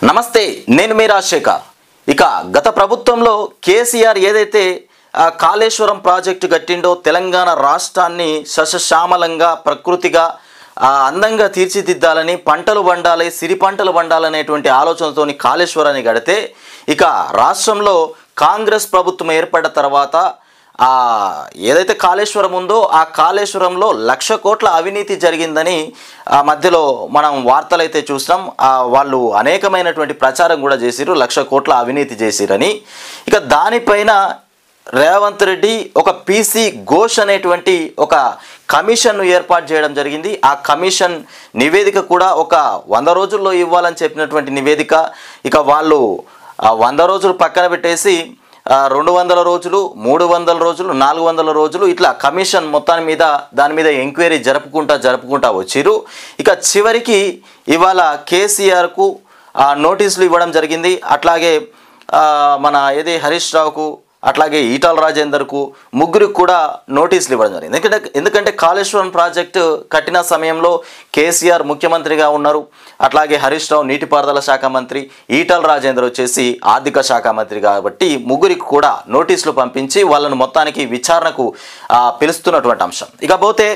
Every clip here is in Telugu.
నమస్తే, నేను మీ రాజశేఖర్. ఇక గత ప్రభుత్వంలో కేసీఆర్ ఏదైతే కాళేశ్వరం ప్రాజెక్టు కట్టిండో తెలంగాణ రాష్ట్రాన్ని సస్యశ్యామలంగా ప్రకృతిగా అందంగా తీర్చిదిద్దాలని, పంటలు పండాలి, సిరి పంటలు పండాలనేటువంటి ఆలోచనతోని కాళేశ్వరాన్ని కడితే ఇక రాష్ట్రంలో కాంగ్రెస్ ప్రభుత్వం ఏర్పడిన తర్వాత ఏదైతే కాళేశ్వరం ఉందో ఆ కాళేశ్వరంలో 1,00,000 కోట్ల అవినీతి జరిగిందని మధ్యలో మనం వార్తలు అయితే చూస్తాం. వాళ్ళు అనేకమైనటువంటి ప్రచారం కూడా చేసిరు, 1,00,000 కోట్ల అవినీతి చేసిరని. ఇక దానిపైన రేవంత్ రెడ్డి ఒక పీసీ ఘోష్ అనేటువంటి ఒక కమిషన్ను ఏర్పాటు చేయడం జరిగింది. ఆ కమిషన్ నివేదిక కూడా ఒక 100 రోజుల్లో ఇవ్వాలని చెప్పినటువంటి నివేదిక. ఇక వాళ్ళు 100 రోజులు పక్కన పెట్టేసి 200 రోజులు, 300 రోజులు, 400 రోజులు ఇట్లా కమిషన్ మొత్తాన్ని మీద దాని మీద ఎంక్వైరీ జరుపుకుంటా వచ్చిరు. ఇక చివరికి ఇవాళ కేసీఆర్కు నోటీసులు ఇవ్వడం జరిగింది. అట్లాగే మన హరీష్ రావుకు, అట్లాగే ఈటల రాజేందర్కు, ముగ్గురికి కూడా నోటీసులు ఇవ్వడం జరిగింది. ఎందుకంటే కాళేశ్వరం ప్రాజెక్టు కట్టిన సమయంలో కేసీఆర్ ముఖ్యమంత్రిగా ఉన్నారు. అట్లాగే హరీష్ రావు నీటిపారుదల శాఖ మంత్రి, ఈటల రాజేందర్ వచ్చేసి ఆర్థిక శాఖ మంత్రి. కాబట్టి ముగ్గురికి కూడా నోటీసులు పంపించి వాళ్ళను మొత్తానికి విచారణకు పిలుస్తున్నటువంటి అంశం. ఇకపోతే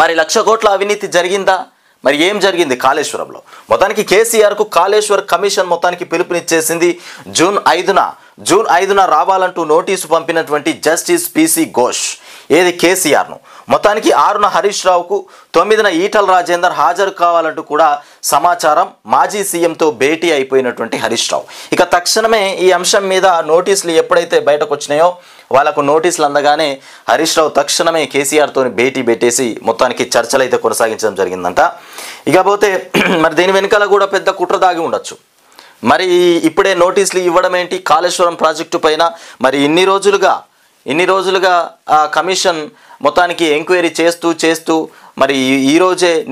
మరి 1,00,000 కోట్ల అవినీతి జరిగిందా? మరి ఏం జరిగింది కాళేశ్వరంలో? మొత్తానికి కేసీఆర్కు కాళేశ్వర్ కమిషన్ మొత్తానికి పిలుపునిచ్చేసింది. జూన్ 5న రావాలంటూ నోటీసు పంపినటువంటి జస్టిస్ పీసీ ఘోష్ కేసీఆర్ను మొత్తానికి 6న హరీష్ రావుకు, 9న ఈటల రాజేందర్ హాజరు కావాలంటూ కూడా సమాచారం. మాజీ సీఎంతో భేటీ అయిపోయినటువంటి హరీష్ రావు ఇక తక్షణమే ఈ అంశం మీద నోటీసులు ఎప్పుడైతే బయటకు వచ్చినాయో వాళ్ళకు నోటీసులు అందగానే హరీష్ రావు తక్షణమే కేసీఆర్తో భేటీ పెట్టేసి మొత్తానికి చర్చలు అయితే కొనసాగించడం జరిగిందంట. ఇకపోతే మరి దీని వెనుకాల కూడా పెద్ద కుట్ర దాగి ఉండొచ్చు. మరి ఇప్పుడే నోటీసులు ఇవ్వడం ఏంటి కాళేశ్వరం ప్రాజెక్టు పైన? మరి ఇన్ని రోజులుగా కమిషన్ మొత్తానికి ఎంక్వైరీ చేస్తూ మరి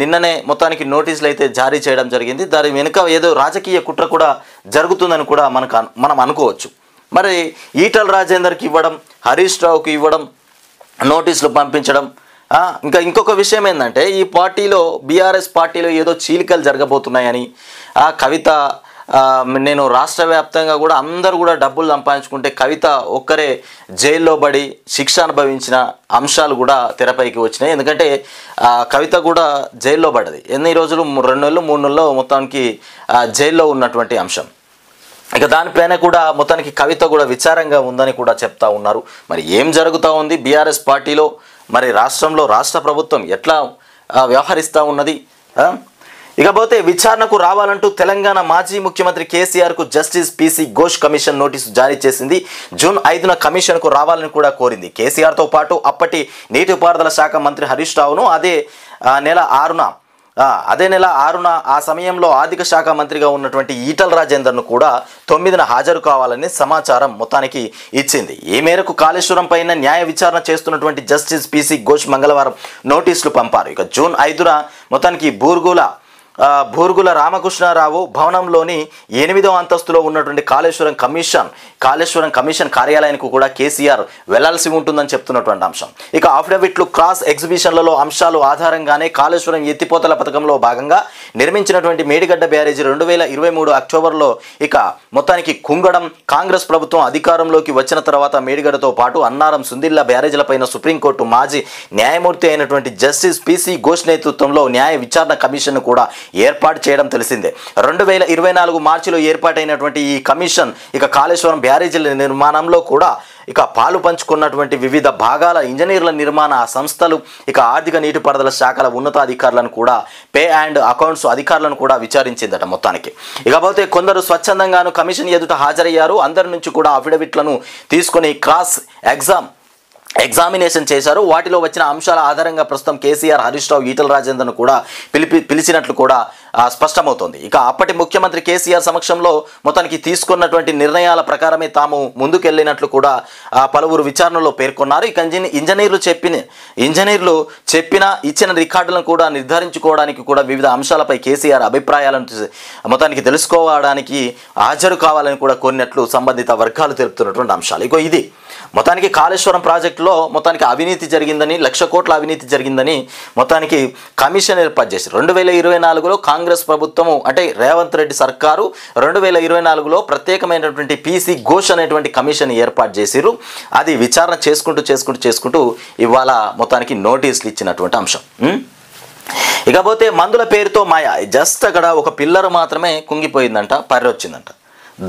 నిన్ననే మొత్తానికి నోటీసులు అయితే జారీ చేయడం జరిగింది. దాని వెనుక ఏదో రాజకీయ కుట్ర కూడా జరుగుతుందని కూడా మనం అనుకోవచ్చు. మరి ఈటల రాజేందర్కి ఇవ్వడం, హరీష్ రావుకి ఇవ్వడం, నోటీసులు పంపించడం. ఇంకొక విషయం ఏంటంటే ఈ పార్టీలో, బీఆర్ఎస్ పార్టీలో ఏదో చీలికలు జరగబోతున్నాయని కవిత, నేను రాష్ట్ర వ్యాప్తంగా కూడా అందరూ కూడా డబ్బులు సంపాదించుకుంటే కవిత ఒక్కరే జైల్లో పడి శిక్ష అనుభవించిన అంశాలు కూడా తెరపైకి వచ్చినాయి. ఎందుకంటే కవిత కూడా జైల్లో పడ్డది. ఎన్ని రోజులు, 2 నెలలు 3 నెలలు మొత్తానికి జైల్లో ఉన్నటువంటి అంశం. ఇక దానిపైన కూడా మొత్తానికి కవిత కూడా విచారంగా ఉందని కూడా చెప్తా ఉన్నారు. మరి ఏం జరుగుతూ ఉంది బీఆర్ఎస్ పార్టీలో? మరి రాష్ట్ర ప్రభుత్వం ఎట్లా వ్యవహరిస్తూ ఉన్నది? ఇకపోతే విచారణకు రావాలంటూ తెలంగాణ మాజీ ముఖ్యమంత్రి కేసీఆర్కు justice PC Ghosh commission notice జారీ చేసింది. జూన్ 5న కమిషన్కు రావాలని కూడా కోరింది. కేసీఆర్తో పాటు అప్పటి నీటిపారుదల శాఖ మంత్రి హరీష్ రావును అదే నెల 6న ఆ సమయంలో ఆర్థిక శాఖ మంత్రిగా ఉన్నటువంటి ఈటల రాజేందర్ను కూడా 9న హాజరు కావాలని సమాచారం మొత్తానికి ఇచ్చింది. ఈ మేరకు కాళేశ్వరం పైన న్యాయ విచారణ చేస్తున్నటువంటి జస్టిస్ పీసీ ఘోష్ మంగళవారం నోటీసులు పంపారు. ఇక జూన్ 5న మొత్తానికి బూర్గుల రామకృష్ణారావు భవనంలోని 8వ అంతస్తులో ఉన్నటువంటి కాళేశ్వరం కమిషన్ కార్యాలయానికి కూడా కేసీఆర్ వెళ్లాల్సి ఉంటుందని చెప్తున్నటువంటి అంశం. ఇక అఫిడవిట్లు, క్రాస్ ఎగ్జిబిషన్లలో అంశాలు ఆధారంగానే కాళేశ్వరం ఎత్తిపోతల పథకంలో భాగంగా నిర్మించినటువంటి మేడిగడ్డ బ్యారేజీ 2023 అక్టోబర్లో ఇక మొత్తానికి కుంగడం. కాంగ్రెస్ ప్రభుత్వం అధికారంలోకి వచ్చిన తర్వాత మేడిగడ్డతో పాటు అన్నారం, సుందిల్లా బ్యారేజీలపైన సుప్రీంకోర్టు మాజీ న్యాయమూర్తి అయినటువంటి జస్టిస్ పీసీ ఘోష్ నేతృత్వంలో న్యాయ విచారణ కమిషన్ కూడా ఏర్పాటు చేయడం తెలిసిందే. 2024 మార్చిలో ఏర్పాటైనటువంటి ఈ కమిషన్ ఇక కాళేశ్వరం బ్యారేజీల నిర్మాణంలో కూడా ఇక పాలు పంచుకున్నటువంటి వివిధ భాగాల ఇంజనీర్ల నిర్మాణ సంస్థలు, ఇక ఆర్థిక నీటిపారుదల శాఖల ఉన్నతాధికారులను కూడా, పే అండ్ అకౌంట్స్ అధికారులను కూడా విచారించిందట మొత్తానికి. ఇకపోతే కొందరు స్వచ్ఛందంగాను కమిషన్ ఎదుట హాజరయ్యారు. అందరి నుంచి కూడా అఫిడవిట్లను తీసుకొని క్రాస్ ఎగ్జామినేషన్ చేశారు. వాటిలో వచ్చిన అంశాల ఆధారంగా ప్రస్తుతం కేసీఆర్, హరీష్ రావు, ఈటల రాజేందర్ను కూడా పిలిచినట్లు కూడా స్పష్టమవుతోంది. ఇక అప్పటి ముఖ్యమంత్రి కేసీఆర్ సమక్షంలో మొత్తానికి తీసుకున్నటువంటి నిర్ణయాల ప్రకారమే తాము ముందుకెళ్లినట్లు కూడా పలువురు విచారణలో పేర్కొన్నారు. ఇక ఇంజనీర్లు ఇచ్చిన రికార్డులను కూడా నిర్ధారించుకోవడానికి కూడా వివిధ అంశాలపై కేసీఆర్ అభిప్రాయాలను మొత్తానికి తెలుసుకోవడానికి హాజరు కావాలని కూడా కోరినట్లు సంబంధిత వర్గాలు తెలుపుతున్నటువంటి అంశాలు. ఇక ఇది మొత్తానికి కాళేశ్వరం ప్రాజెక్టులో మొత్తానికి అవినీతి జరిగిందని, 1,00,000 కోట్ల అవినీతి జరిగిందని మొత్తానికి కమిషన్ ఏర్పాటు చేసి 2024లో కాంగ్రెస్ ప్రభుత్వము అంటే రేవంత్ రెడ్డి సర్కారు 2024లో ప్రత్యేకమైనటువంటి పీసీ ఘోష్ అనేటువంటి కమిషన్ ఏర్పాటు చేసిరు. అది విచారణ చేసుకుంటూ ఇవాళ మొత్తానికి నోటీసులు ఇచ్చినటువంటి అంశం. ఇకపోతే మందుల పేరుతో మాయ, జస్ట్ అక్కడ ఒక పిల్లర్ మాత్రమే కుంగిపోయిందంట, పర్రె వచ్చిందంట.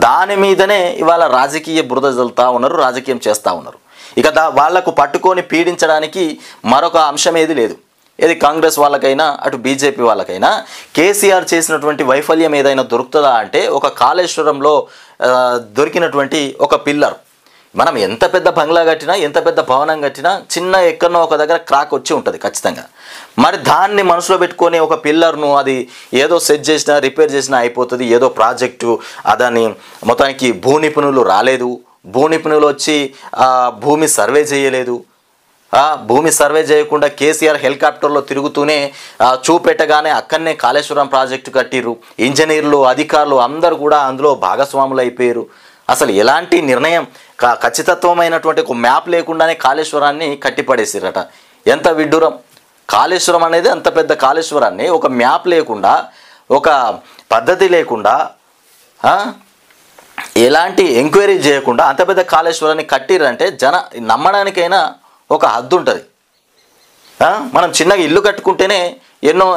దాని మీదనే ఇవాళ రాజకీయ బురద జల్లుతా ఉన్నారు, రాజకీయం చేస్తూ ఉన్నారు. ఇక వాళ్లకు పట్టుకొని పీడించడానికి మరొక అంశం ఏది లేదు. ఏది కాంగ్రెస్ వాళ్ళకైనా అటు బీజేపీ వాళ్ళకైనా కేసీఆర్ చేసినటువంటి వైఫల్యం ఏదైనా దొరుకుతుందా అంటే ఒక కాళేశ్వరంలో దొరికినటువంటి ఒక పిల్లర్. మనం ఎంత పెద్ద బంగ్లా కట్టినా, ఎంత పెద్ద భవనం కట్టినా చిన్న ఎక్కడో ఒక దగ్గర క్రాక్ వచ్చి ఉంటుంది ఖచ్చితంగా. మరి దాన్ని మనసులో పెట్టుకొని ఒక పిల్లర్ను అది ఏదో సెట్ చేసినా రిపేర్ చేసినా అయిపోతుంది, ఏదో ప్రాజెక్టు అదని మొత్తానికి భూ నిపుణులు రాలేదు, భూ నిపుణులు వచ్చి భూమి సర్వే చేయలేదు. భూమి సర్వే చేయకుండా కేసీఆర్ హెలికాప్టర్లో తిరుగుతూనే చూపెట్టగానే అక్కడనే కాళేశ్వరం ప్రాజెక్టు కట్టిరు. ఇంజనీర్లు, అధికారులు అందరూ కూడా అందులో భాగస్వాములు అయిపోయారు. అసలు ఎలాంటి నిర్ణయం, ఖచ్చితత్వమైనటువంటి ఒక మ్యాప్ లేకుండానే కాళేశ్వరాన్ని కట్టిపడేసిరట. ఎంత విడ్డూరం! కాళేశ్వరం అనేది అంత పెద్ద కాళేశ్వరాన్ని ఒక మ్యాప్ లేకుండా, ఒక పద్ధతి లేకుండా, ఎలాంటి ఎంక్వైరీ చేయకుండా అంత పెద్ద కాళేశ్వరాన్ని కట్టిరంటే నమ్మడానికైనా ఒక హద్దు ఉంటుంది. మనం చిన్నగా ఇల్లు కట్టుకుంటేనే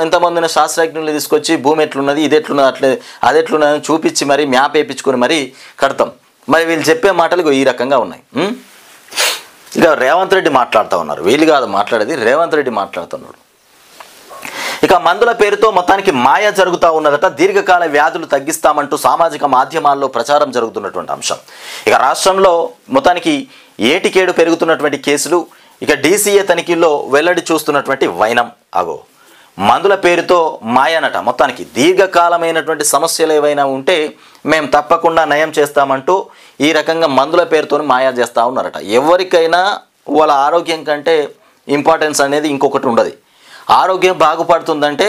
ఎంతమందిని శాస్త్రజ్ఞులు తీసుకొచ్చి భూమి ఎట్లున్నది, ఇది ఎట్లున్నది, అది ఎట్లున్నది అని చూపించి మరి మ్యాప్ వేయించుకొని మరీ కడతాం. మరి వీళ్ళు చెప్పే మాటలు ఈ రకంగా ఉన్నాయి. ఇక రేవంత్ రెడ్డి మాట్లాడుతూ ఉన్నారు, వీళ్ళు కాదు మాట్లాడేది, రేవంత్ రెడ్డి మాట్లాడుతున్నాడు. ఇక మందుల పేరుతో మొత్తానికి మాయ జరుగుతూ ఉన్నదట. దీర్ఘకాల వ్యాధులు తగ్గిస్తామంటూ సామాజిక మాధ్యమాల్లో ప్రచారం జరుగుతున్నటువంటి అంశం. ఇక రాష్ట్రంలో మొత్తానికి ఏటికేడు పెరుగుతున్నటువంటి కేసులు, ఇక డీసీఏ తనిఖీల్లో వెల్లడి చూస్తున్నటువంటి వైనం. మందుల పేరుతో మాయనట. మొత్తానికి దీర్ఘకాలమైనటువంటి సమస్యలు ఏవైనా ఉంటే మేము తప్పకుండా నయం చేస్తామంటూ ఈ రకంగా మందుల పేరుతో మాయా చేస్తూ ఉన్నారట. ఎవరికైనా వాళ్ళ ఆరోగ్యం కంటే ఇంపార్టెన్స్ అనేది ఇంకొకటి ఉండదు. ఆరోగ్యం బాగుపడుతుందంటే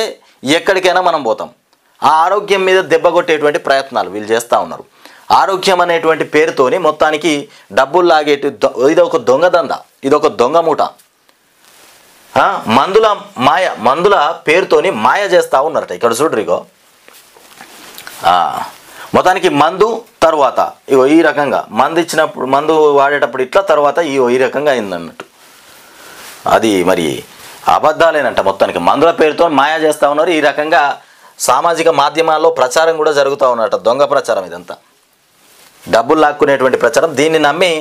ఎక్కడికైనా మనం పోతాం. ఆ ఆరోగ్యం మీద దెబ్బ కొట్టేటువంటి ప్రయత్నాలు వీళ్ళు చేస్తూ ఉన్నారు. ఆరోగ్యం అనేటువంటి పేరుతోని మొత్తానికి డబ్బులు లాగేటి ఇదొక దొంగ ఇదొక దొంగ మూట. మందుల పేరుతోని మాయ చేస్తూ ఉన్నారట. ఇక్కడ చూడరిగో మొత్తానికి మందు తర్వాత ఈ రకంగా మందు వాడేటప్పుడు ఇట్లా తర్వాత ఈ రకంగా అయిందన్నట్టు. అది మరి అబద్ధాలేనంట. మొత్తానికి మందుల పేరుతో మాయ చేస్తూ ఉన్నారు. ఈ రకంగా సామాజిక మాధ్యమాల్లో ప్రచారం కూడా జరుగుతూ ఉన్నట్టు. దొంగ ప్రచారం ఇదంతా, డబ్బులు లాక్కునేటువంటి ప్రచారం. దీన్ని నమ్మి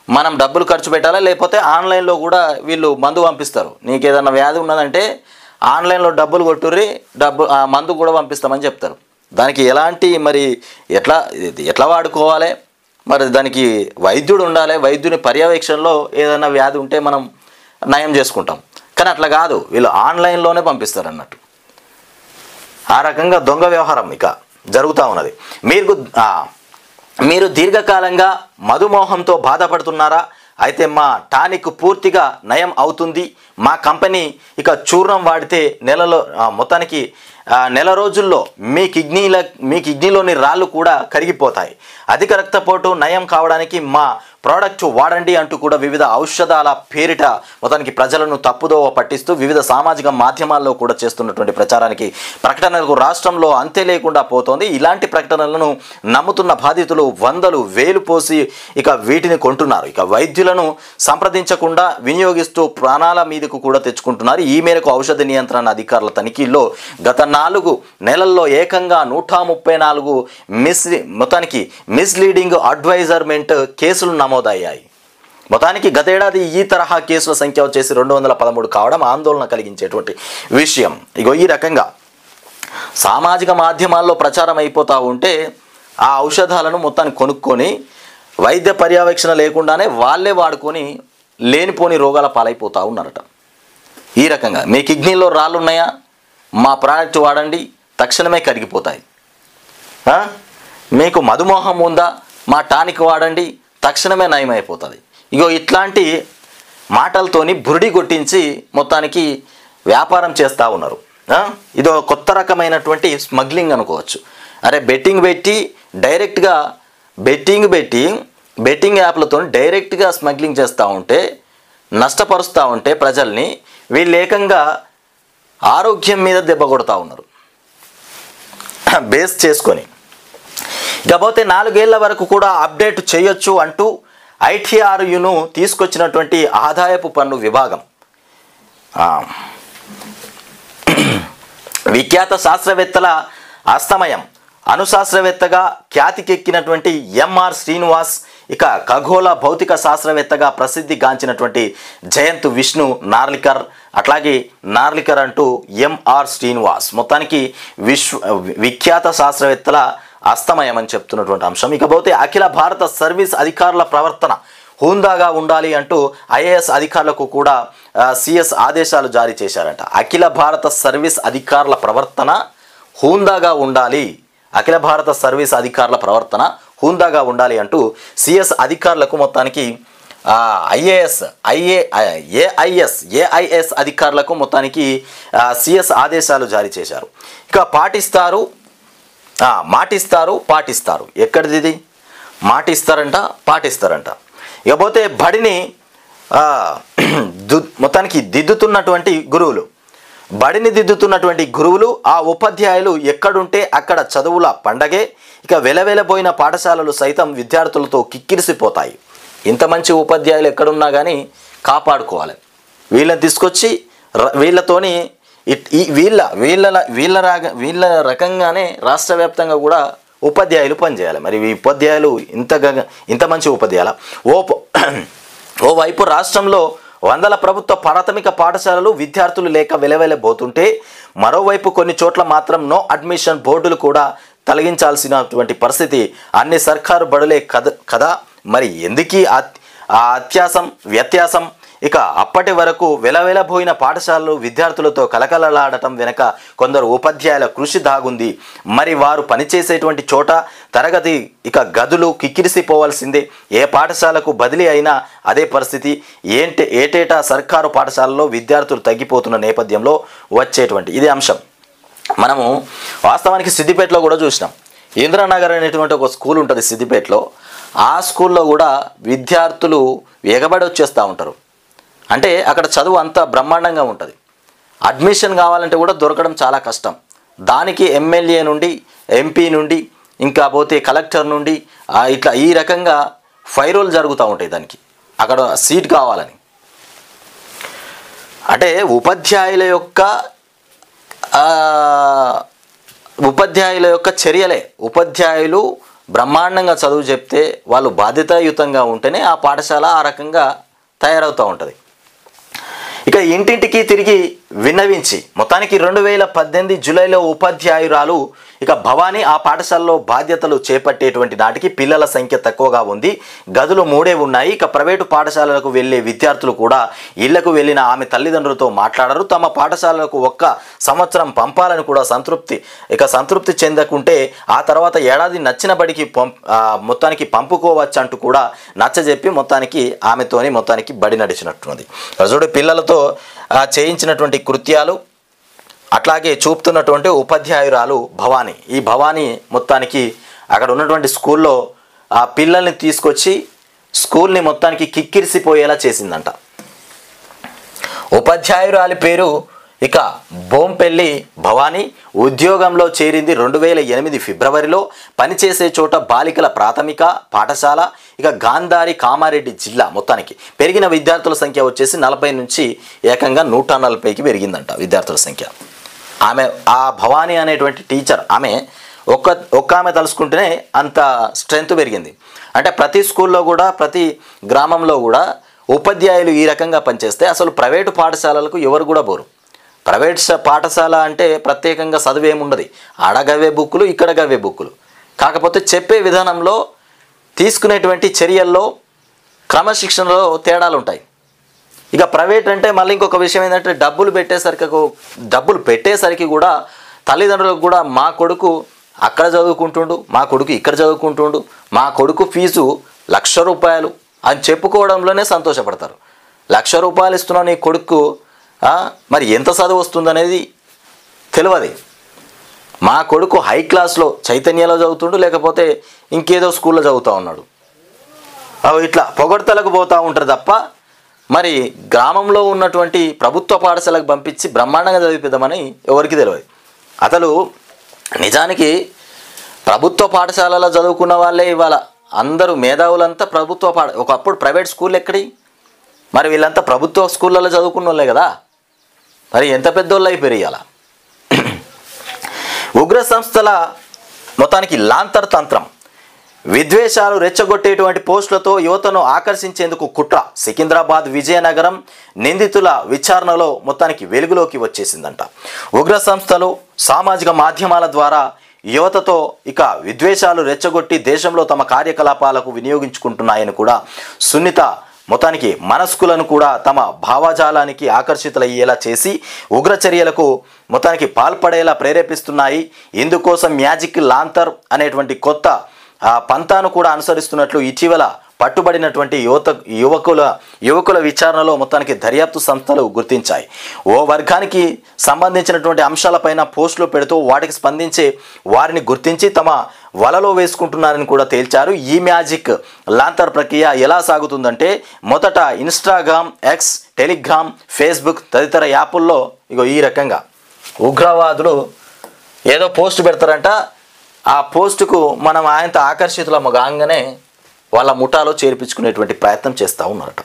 మనం డబ్బులు ఖర్చు పెట్టాలా, లేకపోతే ఆన్లైన్లో కూడా వీళ్ళు మందు పంపిస్తారు. నీకు ఏదైనా వ్యాధి ఉన్నదంటే ఆన్లైన్లో డబ్బులు కొట్టుర్రి, మందు కూడా పంపిస్తామని చెప్తారు. దానికి ఎలాంటి మరి ఎట్లా వాడుకోవాలి, మరి దానికి వైద్యుడు ఉండాలి. వైద్యుని పర్యవేక్షణలో ఏదైనా వ్యాధి ఉంటే మనం నయం చేసుకుంటాం. కానీ అట్లా కాదు, వీళ్ళు ఆన్లైన్లోనే పంపిస్తారు అన్నట్టు. ఆ రకంగా దొంగ వ్యవహారం ఇక జరుగుతూ ఉన్నది. మీరు దీర్ఘకాలంగా మధుమేహంతో బాధపడుతున్నారా? అయితే మా టానిక్ పూర్తిగా నయం అవుతుంది. మా కంపెనీ ఇక చూర్ణం వాడితే మొత్తానికి నెల రోజుల్లో మీ కిడ్నీలోని రాళ్ళు కూడా కరిగిపోతాయి. అధిక రక్తపోటు నయం కావడానికి మా ప్రోడక్ట్ వాడండి అంటూ కూడా వివిధ ఔషధాల పేరిట మొత్తానికి ప్రజలను తప్పుదోవ పట్టిస్తూ వివిధ సామాజిక మాధ్యమాల్లో కూడా చేస్తున్నటువంటి ప్రచారానికి ప్రకటనలకు రాష్ట్రంలో అంతే లేకుండా పోతోంది. ఇలాంటి ప్రకటనలను నమ్ముతున్న బాధితులు వందలు వేలు పోసి ఇక వీటిని కొంటున్నారు. ఇక వైద్యులను సంప్రదించకుండా వినియోగిస్తూ ప్రాణాల మీదకు కూడా తెచ్చుకుంటున్నారు. ఈ మేరకు ఔషధ నియంత్రణ అధికారుల తనిఖీల్లో గత 4 నెలల్లో ఏకంగా 134 మొత్తానికి మిస్లీడింగ్ అడ్వైజర్మెంట్ కేసులు నమోదయ్యాయి. మొత్తానికి గతేడాది ఈ తరహా కేసుల సంఖ్య వచ్చేసి 213 కావడం ఆందోళన కలిగించేటువంటి విషయం. ఈ రకంగా సామాజిక మాధ్యమాల్లో ప్రచారం అయిపోతూ ఉంటే ఆ ఔషధాలను మొత్తాన్ని కొనుక్కొని వైద్య పర్యవేక్షణ లేకుండానే వాళ్ళే వాడుకొని లేనిపోని రోగాల పాలైపోతూ ఉన్నారట. ఈ రకంగా మీ కిడ్నీలో రాళ్ళు ఉన్నాయా, మా ప్రోడక్ట్ వాడండి, తక్షణమే కరిగిపోతాయి. మీకు మధుమేహం ఉందా, మా టానిక్ వాడండి, తక్షణమే నయమైపోతుంది. ఇట్లాంటి మాటలతోని బురిడి కొట్టించి మొత్తానికి వ్యాపారం చేస్తూ ఉన్నారు. ఇదో కొత్త రకమైనటువంటి స్మగ్లింగ్ అనుకోవచ్చు. అరే బెట్టింగ్ పెట్టి డైరెక్ట్గా బెట్టింగ్ పెట్టి బెట్టింగ్ యాప్లతో డైరెక్ట్గా స్మగ్లింగ్ చేస్తూ ఉంటే, నష్టపరుస్తూ ఉంటే ప్రజల్ని, వీళ్ళు ఏకంగా ఆరోగ్యం మీద దెబ్బ కొడతా ఉన్నారు బేస్ చేసుకొని. ఇకపోతే 4 ఏళ్ల వరకు కూడా అప్డేట్ చేయొచ్చు అంటూ ఐటీఆర్యును తీసుకొచ్చినటువంటి ఆదాయపు పన్ను విభాగం. విఖ్యాత శాస్త్రవేత్తల అస్తమయం. అణుశాస్త్రవేత్తగా ఖ్యాతికెక్కినటువంటి ఎంఆర్ శ్రీనివాస్, ఇక ఖగోళ భౌతిక శాస్త్రవేత్తగా ప్రసిద్ధిగాంచినటువంటి జయంత్ విష్ణు నార్లికర్, అట్లాగే నార్లికర్ అంటూ ఎంఆర్ శ్రీనివాస్, మొత్తానికి విఖ్యాత శాస్త్రవేత్తల అస్తమయం అని చెప్తున్నటువంటి అంశం. ఇకపోతే అఖిల భారత సర్వీస్ అధికారుల ప్రవర్తన హుందాగా ఉండాలి అంటూ ఐఏఎస్ అధికారులకు కూడా సిఎస్ ఆదేశాలు జారీ చేశారంట. అఖిల భారత సర్వీస్ అధికారుల ప్రవర్తన హుందాగా ఉండాలి, అఖిల భారత సర్వీస్ అధికారుల ప్రవర్తన హుందాగా ఉండాలి అంటూ సిఎస్ అధికారులకు మొత్తానికి ఏఐఎస్ అధికారులకు మొత్తానికి సిఎస్ ఆదేశాలు జారీ చేశారు. ఇక పాటిస్తారు ఎక్కడిది ఇది? మాటిస్తారంట, పాటిస్తారంట. ఇకపోతే బడిని మొత్తానికి దిద్దుతున్నటువంటి గురువులు, ఆ ఉపాధ్యాయులు ఎక్కడుంటే అక్కడ చదువుల పండగే. ఇక వెలవెలబోయిన పాఠశాలలు సైతం విద్యార్థులతో కిక్కిరిసిపోతాయి. ఇంత మంచి ఉపాధ్యాయులు ఎక్కడున్నా కానీ కాపాడుకోవాలి. వీళ్ళని తీసుకొచ్చి వీళ్ళతోని వీళ్ళ రకంగానే రాష్ట్ర వ్యాప్తంగా కూడా ఉపాధ్యాయులు పనిచేయాలి. మరి ఈ ఉపాధ్యాయులు ఇంత మంచి ఉపాధ్యాయుల ఓవైపు రాష్ట్రంలో వందల ప్రభుత్వ ప్రాథమిక పాఠశాలలు విద్యార్థులు లేక వెలవెలబోతుంటే, మరోవైపు కొన్ని చోట్ల మాత్రం నో అడ్మిషన్ బోర్డులు కూడా తొలగించాల్సినటువంటి పరిస్థితి. అన్ని సర్కారు బడులే కదా, మరి ఎందుకీ ఆ వ్యత్యాసం? ఇక అప్పటి వరకు వెలవెలబోయిన పాఠశాలలు విద్యార్థులతో కలకలలాడటం వెనక కొందరు ఉపాధ్యాయుల కృషి దాగుంది. మరి వారు పనిచేసేటువంటి చోట తరగతి గదులు కిక్కిరిసిపోవాల్సిందే. ఏ పాఠశాలకు బదిలీ అయినా అదే పరిస్థితి. ఏటేటా సర్కారు పాఠశాలలో విద్యార్థులు తగ్గిపోతున్న నేపథ్యంలో వచ్చేటువంటి ఇది అంశం. మనము వాస్తవానికి సిద్దిపేటలో కూడా చూసినాం. ఇంద్రానగర్ అనేటువంటి ఒక స్కూల్ ఉంటుంది సిద్దిపేటలో. ఆ స్కూల్లో కూడా విద్యార్థులు ఎగబడి వచ్చేస్తూ ఉంటారు. అంటే అక్కడ చదువు అంతా బ్రహ్మాండంగా ఉంటుంది. అడ్మిషన్ కావాలంటే కూడా దొరకడం చాలా కష్టం. దానికి ఎమ్మెల్యే నుండి, ఎంపీ నుండి, ఇంకా పోతే కలెక్టర్ నుండి ఇట్లా ఈ రకంగా ఫైరోలు జరుగుతూ ఉంటాయి దానికి, అక్కడ సీట్ కావాలని. అంటే ఉపాధ్యాయుల యొక్క చర్యలే. ఉపాధ్యాయులు బ్రహ్మాండంగా చదువు చెప్తే, వాళ్ళు బాధ్యతాయుతంగా ఉంటేనే ఆ పాఠశాల ఆ రకంగా తయారవుతూ ఉంటుంది. ఇక ఇంటింటికి తిరిగి విన్నవించి మొత్తానికి 2018 జూలైలో ఉపాధ్యాయురాలు భవానీ ఆ పాఠశాలలో బాధ్యతలు చేపట్టేటువంటి నాటికి పిల్లల సంఖ్య తక్కువగా ఉంది. గదులు 3 ఉన్నాయి. ఇక ప్రైవేటు పాఠశాలలకు వెళ్ళే విద్యార్థులు కూడా ఇళ్లకు వెళ్ళిన ఆమె తల్లిదండ్రులతో మాట్లాడరు. తమ పాఠశాలలకు 1 సంవత్సరం పంపాలని కూడా సంతృప్తి చెందకుంటే ఆ తర్వాత ఏడాది నచ్చిన బడికి మొత్తానికి పంపుకోవచ్చు అంటూ కూడా నచ్చజెప్పి మొత్తానికి బడి నడిచినట్టున్నది. చూడు, పిల్లలతో చేయించినటువంటి కృత్యాలు అట్లాగే చూపుతున్నటువంటి ఉపాధ్యాయురాలు భవానీ. ఈ భవానీ మొత్తానికి అక్కడ ఉన్నటువంటి స్కూల్లో ఆ పిల్లల్ని తీసుకొచ్చి స్కూల్ని మొత్తానికి కిక్కిరిసిపోయేలా చేసిందంట. ఉపాధ్యాయురాలి పేరు బోంపెల్లి భవానీ. ఉద్యోగంలో చేరింది 2008 ఫిబ్రవరిలో. పనిచేసే చోట బాలికల ప్రాథమిక పాఠశాల. గాంధారి కామారెడ్డి జిల్లా. మొత్తానికి పెరిగిన విద్యార్థుల సంఖ్య వచ్చేసి 40 నుంచి ఏకంగా 140కి పెరిగిందంట విద్యార్థుల సంఖ్య. ఆ భవానీ అనేటువంటి టీచర్ ఆమె ఆమె తలుసుకుంటేనే అంత స్ట్రెంత్ పెరిగింది. అంటే ప్రతి స్కూల్లో కూడా, ప్రతి గ్రామంలో కూడా ఉపాధ్యాయులు ఈ రకంగా పనిచేస్తే అసలు ప్రైవేటు పాఠశాలలకు ఎవరు కూడా పోరు. ప్రైవేట్ పాఠశాల అంటే ప్రత్యేకంగా చదువేముండదు. ఆడగవే బుక్కులు, ఇక్కడ గవే బుక్కులు. కాకపోతే చెప్పే విధానంలో, తీసుకునేటువంటి చర్యల్లో, క్రమశిక్షణలో తేడాలు ఉంటాయి. ప్రైవేట్ అంటే మళ్ళీ ఇంకొక విషయం ఏంటంటే డబ్బులు పెట్టేసరికి కూడా తల్లిదండ్రులకు కూడా మా కొడుకు అక్కడ చదువుకుంటుండు, మా కొడుకు ఇక్కడ చదువుకుంటుండు, మా కొడుకు ఫీజు ₹1,00,000 అని చెప్పుకోవడంలోనే సంతోషపడతారు. ₹1,00,000 ఇస్తున్నావు నీ కొడుకు, మరి ఎంత చదువు వస్తుందనేది తెలియదు. మా కొడుకు హై క్లాస్లో చైతన్యలో చదువుతుండు, లేకపోతే ఇంకేదో స్కూల్లో చదువుతూ ఉన్నాడు. ఇట్లా పొగడ్తలకు పోతూ ఉంటారు తప్ప మరి గ్రామంలో ఉన్నటువంటి ప్రభుత్వ పాఠశాలకు పంపించి బ్రహ్మాండంగా చదివిద్దామని ఎవరికి తెలియదు. అసలు నిజానికి ప్రభుత్వ పాఠశాలలో చదువుకున్న వాళ్ళే ఇవాళ అందరూ మేధావులంతా ఒకప్పుడు ప్రైవేట్ స్కూల్ ఎక్కడి, మరి వీళ్ళంతా ప్రభుత్వ స్కూళ్ళలో చదువుకున్న వాళ్ళే కదా, మరి ఎంత పెద్దోళ్ళు అయిపోయారు అలా. ఉగ్ర సంస్థల మొత్తానికి లాంతర్ తంత్రం, విద్వేషాలు రెచ్చగొట్టేటువంటి పోస్టులతో యువతను ఆకర్షించేందుకు కుట్ర. సికింద్రాబాద్ విజయనగరం నిందితుల విచారణలో మొత్తానికి వెలుగులోకి వచ్చేసిందంట. ఉగ్ర సంస్థలు సామాజిక మాధ్యమాల ద్వారా యువతతో విద్వేషాలు రెచ్చగొట్టి దేశంలో తమ కార్యకలాపాలకు వినియోగించుకుంటున్నాయని కూడా సున్నిత మొత్తానికి మనస్కులను కూడా తమ భావజాలానికి ఆకర్షితులయ్యేలా చేసి ఉగ్ర చర్యలకు మొత్తానికి పాల్పడేలా ప్రేరేపిస్తున్నాయి. ఇందుకోసం మ్యాజిక్ లాంతర్ అనేటువంటి కొత్త పంతాను కూడా అనుసరిస్తున్నట్లు ఇటీవల పట్టుబడినటువంటి యువకుల విచారణలో మొత్తానికి దర్యాప్తు సంస్థలు గుర్తించాయి. ఓ వర్గానికి సంబంధించినటువంటి అంశాలపైన పోస్టులు పెడుతూ వాటికి స్పందించే వారిని గుర్తించి తమ వలలో వేసుకుంటున్నారని కూడా తేల్చారు. ఈ మ్యాజిక్ లాంతర్ ప్రక్రియ ఎలా సాగుతుందంటే మొదట ఇన్స్టాగ్రామ్, ఎక్స్, టెలిగ్రామ్, ఫేస్బుక్ తదితర యాపుల్లో ఈ రకంగా ఉగ్రవాదులు ఏదో పోస్ట్ పెడతారంట. ఆ పోస్టుకు మనం ఆయనతో ఆకర్షితులము కాగానే వాళ్ళ ముఠాలో చేర్పించుకునేటువంటి ప్రయత్నం చేస్తూ ఉన్నారట.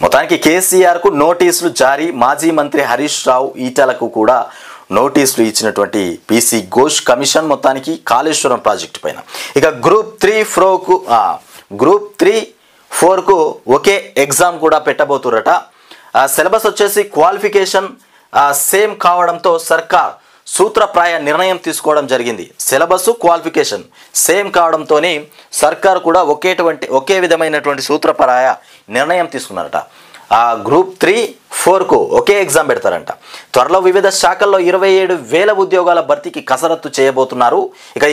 మొత్తానికి కేసీఆర్కు నోటీసులు జారీ. మాజీ మంత్రి హరీష్ రావు ఈటలకు కూడా నోటీసులు ఇచ్చినటువంటి పీసీ ఘోష్ కమిషన్ మొత్తానికి కాళేశ్వరం ప్రాజెక్టు పైన. గ్రూప్ 3-4కు ఒకే ఎగ్జామ్ కూడా పెట్టబోతురట. సిలబస్ వచ్చేసి క్వాలిఫికేషన్ సేమ్ కావడంతో సర్కార్ సూత్రప్రాయ నిర్ణయం తీసుకోవడం జరిగింది. సిలబస్ క్వాలిఫికేషన్ సేమ్ కావడంతో సర్కారు కూడా ఒకే విధమైనటువంటి సూత్రప్రాయ నిర్ణయం తీసుకున్నారట. గ్రూప్ 3-4కు ఒకే ఎగ్జామ్ పెడతారంట. త్వరలో వివిధ శాఖల్లో 27,000 ఉద్యోగాల భర్తీకి కసరత్తు చేయబోతున్నారు.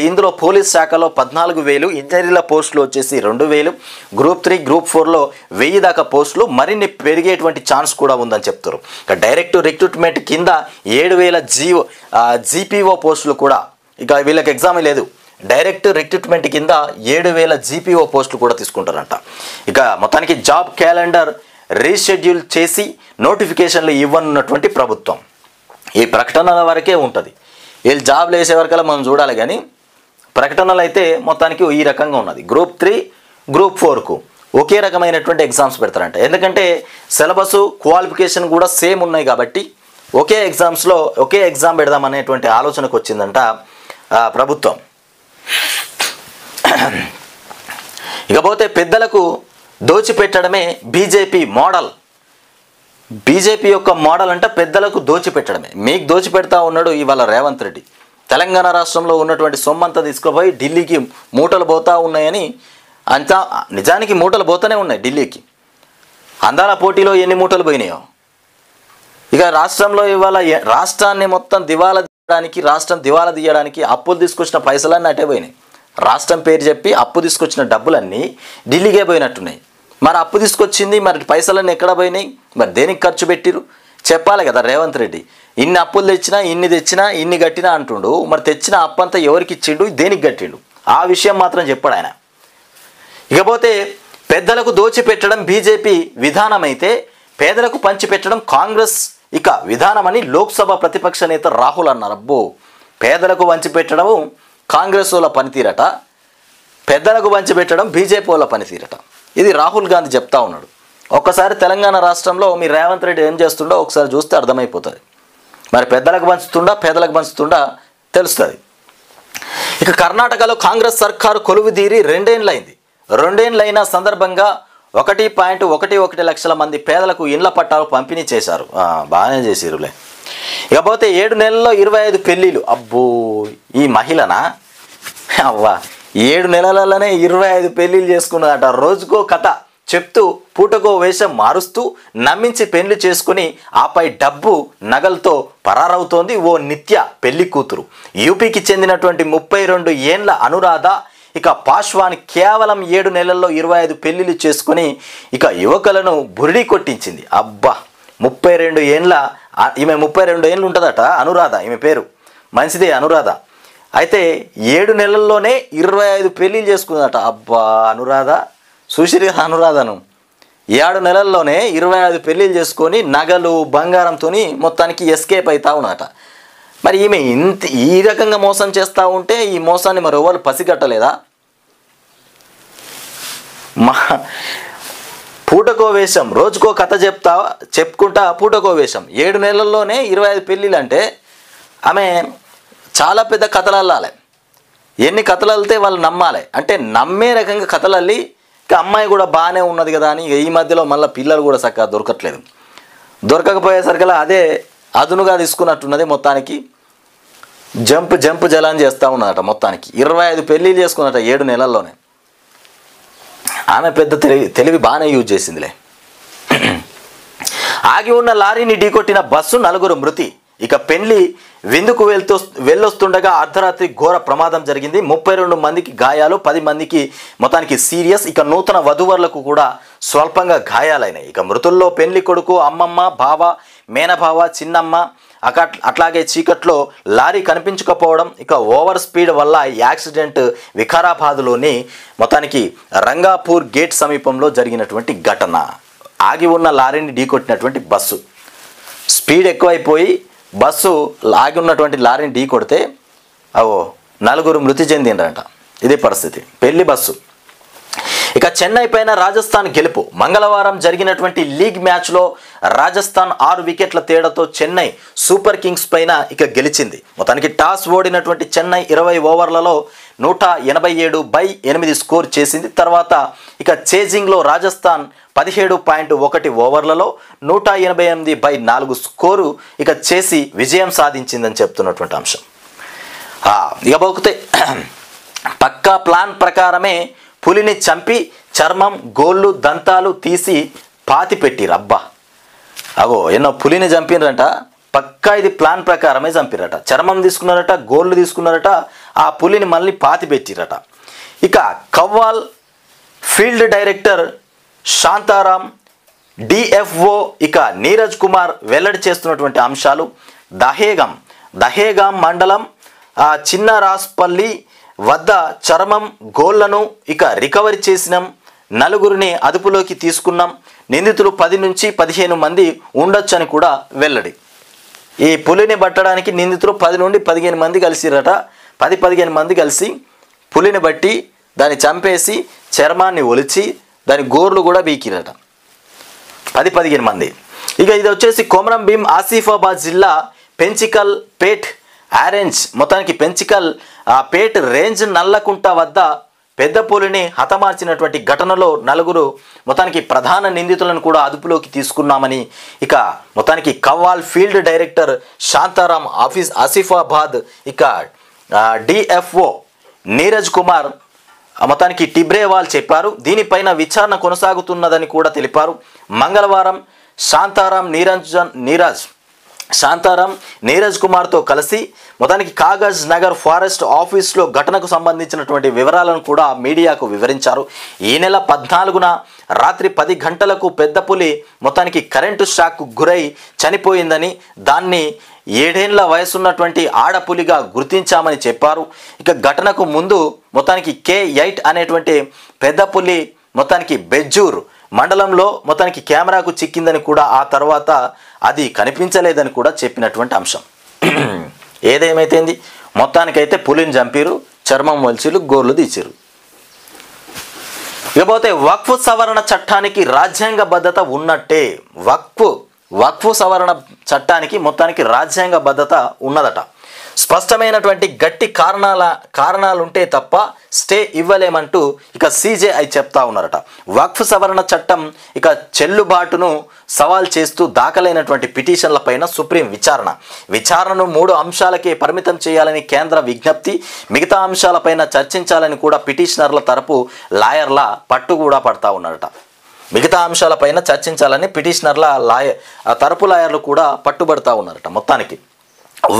ఇందులో పోలీస్ శాఖలో 14,000, ఇంజనీర్ల పోస్టులు వచ్చేసి 2,000, గ్రూప్ 3, గ్రూప్ 4లో 1,000 దాకా పోస్టులు, మరిన్ని పెరిగేటువంటి ఛాన్స్ కూడా ఉందని చెప్తారు. డైరెక్ట్ రిక్రూట్మెంట్ కింద 7,000 జీపీఓ పోస్టులు కూడా వీళ్ళకి ఎగ్జామ్ లేదు. డైరెక్ట్ రిక్రూట్మెంట్ కింద 7,000 జీపీఓ పోస్టులు కూడా తీసుకుంటారంట. మొత్తానికి జాబ్ క్యాలెండర్ రీషెడ్యూల్ చేసి నోటిఫికేషన్లు ఇవ్వనున్నటువంటి ప్రభుత్వం. ఈ ప్రకటనల వరకే ఉంటుంది. వీళ్ళు జాబ్లు వేసే వరకల్లా మనం చూడాలి, కానీ ప్రకటనలు అయితే మొత్తానికి ఈ రకంగా ఉన్నది. గ్రూప్ 3, గ్రూప్ 4కు ఒకే రకమైనటువంటి ఎగ్జామ్స్ పెడతారంట. ఎందుకంటే సిలబస్ క్వాలిఫికేషన్ కూడా సేమ్ ఉన్నాయి కాబట్టి ఒకే ఎగ్జామ్ పెడదామనేటువంటి ఆలోచనకు వచ్చిందంట ప్రభుత్వం. ఇకపోతే పెద్దలకు దోచిపెట్టడమే బీజేపీ మోడల్. బీజేపీ యొక్క మోడల్ అంటే పెద్దలకు దోచిపెట్టడమే. మీకు దోచిపెడతా ఉన్నాడు ఇవాళ రేవంత్ రెడ్డి. తెలంగాణ రాష్ట్రంలో ఉన్నటువంటి సొమ్మంతా తీసుకుపోయి ఢిల్లీకి మూటలు పోతూ ఉన్నాయని అంతా. నిజానికి మూటలు పోతూనే ఉన్నాయి ఢిల్లీకి. అందాల పోటీలో ఎన్ని మూటలు పోయినాయో. రాష్ట్రంలో ఇవాళ రాష్ట్రాన్ని మొత్తం రాష్ట్రం దివాలా తీయడానికి అప్పులు తీసుకొచ్చిన పైసలన్నీ అటే పోయినాయి. రాష్ట్రం పేరు చెప్పి అప్పు తీసుకొచ్చిన డబ్బులన్నీ ఢిల్లీకే పోయినట్టున్నాయి. మరి అప్పు తీసుకొచ్చింది, మరి పైసలన్నీ ఎక్కడ పోయినాయి, మరి దేనికి ఖర్చు పెట్టిరు చెప్పాలి కదా రేవంత్ రెడ్డి. ఇన్ని అప్పులు తెచ్చినా, ఇన్ని కట్టినా అంటుండు. మరి తెచ్చిన అప్పంతా ఎవరికి ఇచ్చిండు, దేనికి కట్టిండు, ఆ విషయం మాత్రం చెప్పాడు ఆయన. ఇకపోతే పెద్దలకు దోచిపెట్టడం బీజేపీ విధానమైతే పేదలకు పంచిపెట్టడం కాంగ్రెస్ విధానమని లోక్సభ ప్రతిపక్ష నేత రాహుల్ అన్నారు. అబ్బో, పేదలకు పంచిపెట్టడం కాంగ్రెస్ వాళ్ళ పనితీరట, పెద్దలకు పంచిపెట్టడం బీజేపీ వాళ్ళ పనితీరట. ఇది రాహుల్ గాంధీ చెప్తా ఉన్నాడు. ఒక్కసారి తెలంగాణ రాష్ట్రంలో మీ రేవంత్ రెడ్డి ఏం చేస్తుండో ఒకసారి చూస్తే అర్థమైపోతుంది. మరి పెద్దలకు పంచుతుండా పేదలకు పంచుతుండా తెలుస్తుంది. కర్ణాటకలో కాంగ్రెస్ సర్కారు కొలువుదీరి 2 ఏళ్లైంది. 2 ఏళ్లైన సందర్భంగా 1.11 లక్షల మంది పేదలకు ఇండ్ల పట్టాలు పంపిణీ చేశారు. బాగానే చేసిరులే. ఇకపోతే 7 నెలల్లో 25 పెళ్ళిళ్ళు. అబ్బో, ఈ మహిళనా అవ్వా 7 నెలలలోనే 25 పెళ్ళిళ్ళు చేసుకున్నదట. రోజుకో కథ చెప్తూ పూటకో వేషం మారుస్తూ నమ్మించి పెళ్లి చేసుకుని ఆపై డబ్బు నగలతో పరారవుతోంది ఓ నిత్య పెళ్లి కూతురు. యూపీకి చెందినటువంటి 32 ఏండ్ల అనురాధ పాశ్వాన్ కేవలం 7 నెలల్లో 25 పెళ్లిళ్ళు చేసుకుని యువకులను బురిడి కొట్టించింది. అబ్బా, 32 ఏండ్ల ఈమె 32 ఏండ్లు ఉంటుందట అనురాధ. ఈమె పేరు మంచిదే అనురాధ. అయితే 7 నెలల్లోనే 25 పెళ్ళిళ్ళు చేసుకుందట. అబ్బా అనురాధ, సుశీల్ అనురాధను 7 నెలల్లోనే 25 పెళ్ళిళ్ళు చేసుకొని నగలు బంగారంతో మొత్తానికి ఎస్కేప్ అవుతా ఉన్నట. మరి ఈమె ఈ రకంగా మోసం చేస్తూ ఉంటే ఈ మోసాన్ని మరి ఎవరు పసిగట్టలేదా? పూటకో వేషం, రోజుకో కథ చెప్పుకుంటా పూటకో వేషం. 7 నెలల్లోనే 25 పెళ్ళిళ్ళు అంటే ఆమె చాలా పెద్ద కథలు అల్లాలి. ఎన్ని కథలు అల్లితే వాళ్ళు నమ్మాలి. అంటే నమ్మే రకంగా కథలు అల్లి ఇక అమ్మాయి కూడా బాగానే ఉన్నది కదా అని ఈ మధ్యలో మళ్ళీ పిల్లలు కూడా చక్కగా దొరకట్లేదు. దొరకకపోయేసరికల్లా అదే అదునుగా తీసుకున్నట్టున్నది. మొత్తానికి జంప్ జలాన్ని చేస్తూ ఉన్నదట. మొత్తానికి 25 పెళ్ళిళ్ళు చేసుకున్నట 7 నెలల్లోనే. ఆమె పెద్ద తెలివి బాగానే యూజ్ చేసిందిలే. ఆగి ఉన్న లారీని ఢీకొట్టిన బస్సు, 4 మృతి. ఇక పెళ్లి విందుకు వెళ్ళొస్తుండగా అర్ధరాత్రి ఘోర ప్రమాదం జరిగింది. 32 మందికి గాయాలు, 10 మందికి మొత్తానికి సీరియస్. ఇక నూతన వధూవరులకు కూడా స్వల్పంగా గాయాలైనాయి. ఇక మృతుల్లో పెళ్లి కొడుకు, అమ్మమ్మ, బావ, మేనబావ, చిన్నమ్మ. అట్లాగే చీకట్లో లారీ కనిపించకపోవడం. ఇక ఓవర్ స్పీడ్ వల్ల యాక్సిడెంట్ వికారాబాద్లోని మొత్తానికి రంగాపూర్ గేట్ సమీపంలో జరిగినటువంటి ఘటన. ఆగి ఉన్న లారీని ఢీకొట్టినటువంటి బస్సు స్పీడ్ ఎక్కువైపోయి బస్సు ఆగి ఉన్నటువంటి లారీని ఢీ కొడితే 4 మృతి చెందిండ్రంట. ఇదే పరిస్థితి. పెళ్లి బస్సు. ఇక చెన్నై పైన రాజస్థాన్ గెలుపు. మంగళవారం జరిగినటువంటి లీగ్ మ్యాచ్లో రాజస్థాన్ 6 వికెట్ల తేడాతో చెన్నై సూపర్ కింగ్స్ పైన ఇక గెలిచింది. మొత్తానికి టాస్ ఓడినటువంటి చెన్నై 20 ఓవర్లలో 187/8 స్కోర్ చేసింది. తర్వాత ఇక చేజింగ్లో రాజస్థాన్ 17.1 ఓవర్లలో 188/4 స్కోరు ఇక చేసి విజయం సాధించిందని చెప్తున్నటువంటి అంశం. ఇక పోతే పక్కా ప్లాన్ ప్రకారమే పులిని చంపి చర్మం, గోళ్ళు, దంతాలు తీసి పాతి పెట్టిరు. అబ్బా ఎన్నో పులిని చంపినరట. పక్కా ఇది ప్లాన్ ప్రకారమే చంపిరట. చర్మం తీసుకున్నారట, గోళ్ళు తీసుకున్నారట, ఆ పులిని మళ్ళీ పాతి పెట్టిరట. ఇక Kawal field director Shantaram, DFO ఇక నీరజ్ కుమార్ వెల్లడి చేస్తున్నటువంటి అంశాలు. దహేగాం మండలం చిన్నరాస్పల్లి వద్ద చర్మం, గోళ్లను ఇక రికవరీ చేసినాం. 4 అదుపులోకి తీసుకున్నాం. నిందితులు 10 నుంచి 15 మంది ఉండొచ్చని కూడా వెల్లడి. ఈ పులిని పట్టడానికి నిందితులు 10 నుండి 15 మంది కలిసిరట. 10-15 మంది కలిసి పులిని బట్టి దాన్ని చంపేసి చర్మాన్ని ఒలిచి దాని గోర్లు కూడా బీకిరట. 10-15 మంది. ఇక ఇది వచ్చేసి కొమరం భీం ఆసిఫాబాద్ జిల్లా పెంచికల్ పేట్ ఆరెంజ్ మొత్తానికి పెంచికల్ పేట్ రేంజ్ నల్లకుంట వద్ద పెద్ద పులిని హతమార్చినటువంటి ఘటనలో 4 మొత్తానికి ప్రధాన నిందితులను కూడా అదుపులోకి తీసుకున్నామని ఇక మొత్తానికి కవ్వాల్ ఫీల్డ్ డైరెక్టర్ శాంతారాం ఆసిఫాబాద్ ఇక డిఎఫ్ఓ నీరజ్ కుమార్ మొత్తానికి టిబ్రేవాల్ చెప్పారు. దీనిపైన విచారణ కొనసాగుతున్నదని కూడా తెలిపారు. మంగళవారం శాంతారాం నీరజ్ కుమార్తో కలిసి మొత్తానికి కాగజ్ నగర్ ఫారెస్ట్ ఆఫీస్లో ఘటనకు సంబంధించినటువంటి వివరాలను కూడా మీడియాకు వివరించారు. ఈ నెల 14న రాత్రి 10 గంటలకు పెద్ద పులి మొత్తానికి కరెంటు షాక్కు గురై చనిపోయిందని, దాన్ని 7 ఏళ్ల వయసున్నటువంటి ఆడపులిగా గుర్తించామని చెప్పారు. ఇక ఘటనకు ముందు మొత్తానికి K8 అనేటువంటి పెద్ద పులి మొత్తానికి బెజ్జూర్ మండలంలో మొత్తానికి కెమెరాకు చిక్కిందని కూడా, ఆ తర్వాత అది కనిపించలేదని కూడా చెప్పినటువంటి అంశం. ఏదేమైతేంది మొత్తానికైతే పులిని చంపిరు, చర్మం వల్చిలు, గోర్లు తీసిరు. ఇకపోతే వక్ఫ్ సవరణ చట్టానికి రాజ్యాంగబద్ధత ఉన్నట్టే. వక్ఫ్ సవరణ చట్టానికి మొత్తానికి రాజ్యాంగబద్ధత ఉన్నదట. స్పష్టమైనటువంటి గట్టి కారణాలుంటే తప్ప స్టే ఇవ్వలేమంటూ ఇక సిజేఐ చెప్తా ఉన్నారట. వక్ఫ్ సవరణ చట్టం ఇక చెల్లుబాటును సవాల్ చేస్తూ దాఖలైనటువంటి పిటిషన్లపైన సుప్రీం విచారణను 3 అంశాలకే పరిమితం చేయాలని కేంద్ర విజ్ఞప్తి. మిగతా అంశాలపైన చర్చించాలని కూడా పిటిషనర్ల తరపు లాయర్ల పట్టు కూడా పడతా ఉన్నారట. మిగతా అంశాలపైన చర్చించాలని పిటిషనర్ల తరపు లాయర్లు కూడా పట్టుబడతా ఉన్నారట. మొత్తానికి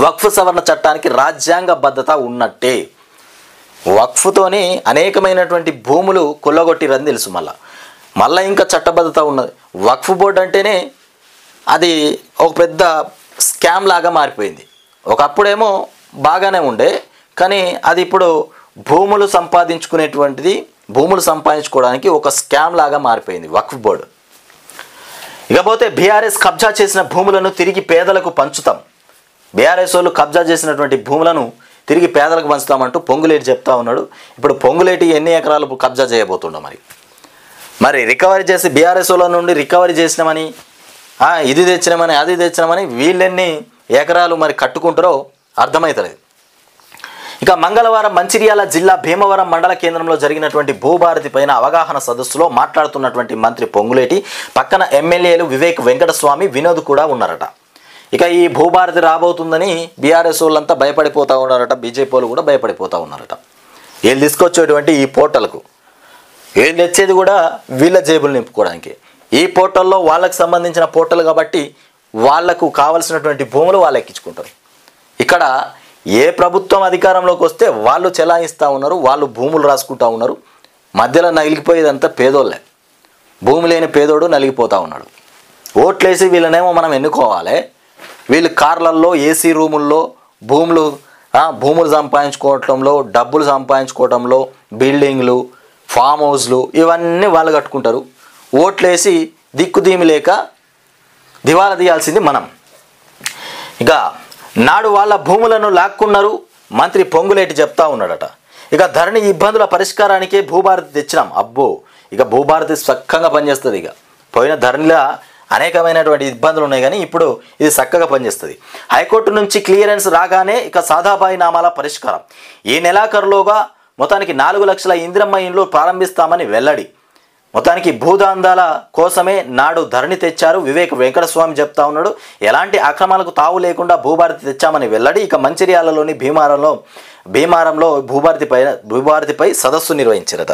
వక్ఫ్ సవరణ చట్టానికి రాజ్యాంగబద్ధత ఉన్నట్టే. వక్ఫ్తోని అనేకమైనటువంటి భూములు కొల్లగొట్టిరని తెలుసు. మళ్ళీ ఇంకా చట్టబద్ధత ఉన్నది. వక్ఫ్ బోర్డు అంటేనే అది ఒక పెద్ద స్కామ్ లాగా మారిపోయింది. ఒకప్పుడేమో బాగానే ఉండే, కానీ అది ఇప్పుడు భూములు సంపాదించుకోవడానికి ఒక స్కామ్ లాగా మారిపోయింది వక్ఫ్ బోర్డు. ఇకపోతే బీఆర్ఎస్ కబ్జా చేసిన భూములను తిరిగి పేదలకు పంచుతాం. బీఆర్ఎస్ వాళ్ళు కబ్జా చేసినటువంటి భూములను తిరిగి పేదలకు పంచుతామంటూ పొంగులేటి చెప్తా ఉన్నాడు. ఇప్పుడు పొంగులేటి ఎన్ని ఎకరాలు కబ్జా చేయబోతుండో మరి రికవరీ చేసి బీఆర్ఎస్ వాళ్ళ నుండి రికవరీ చేసినామని ఇది తెచ్చినామని అది తెచ్చినామని వీళ్ళెన్ని ఎకరాలు మరి కట్టుకుంటారో అర్థమవుతలేదు. ఇక మంగళవారం మంచిర్యాల జిల్లా భీమవరం మండల కేంద్రంలో జరిగినటువంటి భూభారతి పైన అవగాహన సదస్సులో మాట్లాడుతున్నటువంటి మంత్రి పొంగులేటి పక్కన ఎమ్మెల్యేలు వివేక్ వెంకటస్వామి వినోద్ కూడా ఉన్నారట. ఇక ఈ భూభారతి రాబోతుందని బీఆర్ఎస్ వాళ్ళంతా భయపడిపోతూ ఉన్నారట, బీజేపీ వాళ్ళు కూడా భయపడిపోతూ ఉన్నారట. వీళ్ళు తీసుకొచ్చేటువంటి ఈ పోర్టల్కు వీళ్ళు తెచ్చేది కూడా వీళ్ళ జేబులు నింపుకోవడానికి. ఈ పోర్టల్లో వాళ్ళకు సంబంధించిన పోర్టల్ కాబట్టి వాళ్లకు కావలసినటువంటి భూములు వాళ్ళు ఎక్కించుకుంటారు. ఇక్కడ ఏ ప్రభుత్వం అధికారంలోకి వస్తే వాళ్ళు చెలాయిస్తూ ఉన్నారు, వాళ్ళు భూములు రాసుకుంటూ ఉన్నారు. మధ్యలో నలిగిపోయేదంతా పేదోళ్ళే. భూమి లేని పేదోడు నలిగిపోతూ ఉన్నాడు. ఓట్లేసి వీళ్ళనేమో మనం ఎన్నుకోవాలి. వీళ్ళు కార్లల్లో ఏసీ రూముల్లో భూములు సంపాదించుకోవటంలో, డబ్బులు సంపాదించుకోవటంలో, బిల్డింగ్లు, ఫామ్ హౌస్లు ఇవన్నీ వాళ్ళు కట్టుకుంటారు. ఓట్లేసి దిక్కుదీమి లేక దివాలా తీయాల్సింది మనం. ఇక నాడు వాళ్ళ భూములను లాక్కున్నారు మంత్రి పొంగులేటి చెప్తా ఉన్నాడట. ఇక ధరణి ఇబ్బందుల పరిష్కారానికే భూభారతి తెచ్చినాం. అబ్బో, ఇక భూభారతి చక్కగా పనిచేస్తుంది. ఇక పోయిన ధరణిలో అనేకమైనటువంటి ఇబ్బందులు ఉన్నాయి, కానీ ఇప్పుడు ఇది చక్కగా పనిచేస్తుంది. హైకోర్టు నుంచి క్లియరెన్స్ రాగానే ఇక సాదాబాయి నామాల పరిష్కారం. ఈ నెలాఖరులోగా మొత్తానికి 4 లక్షల ఇందిరమ్మ ఇండ్లు ప్రారంభిస్తామని వెల్లడి. మొత్తానికి భూదాందాల కోసమే నాడు ధరణి తెచ్చారు వివేక్ వెంకటస్వామి చెప్తా ఉన్నాడు. ఎలాంటి అక్రమాలకు తావు లేకుండా భూభారతి తెచ్చామని వెల్లడి. ఇక మంచిర్యాలలోని భీమారంలో భూభారతిపై సదస్సు నిర్వహించారట.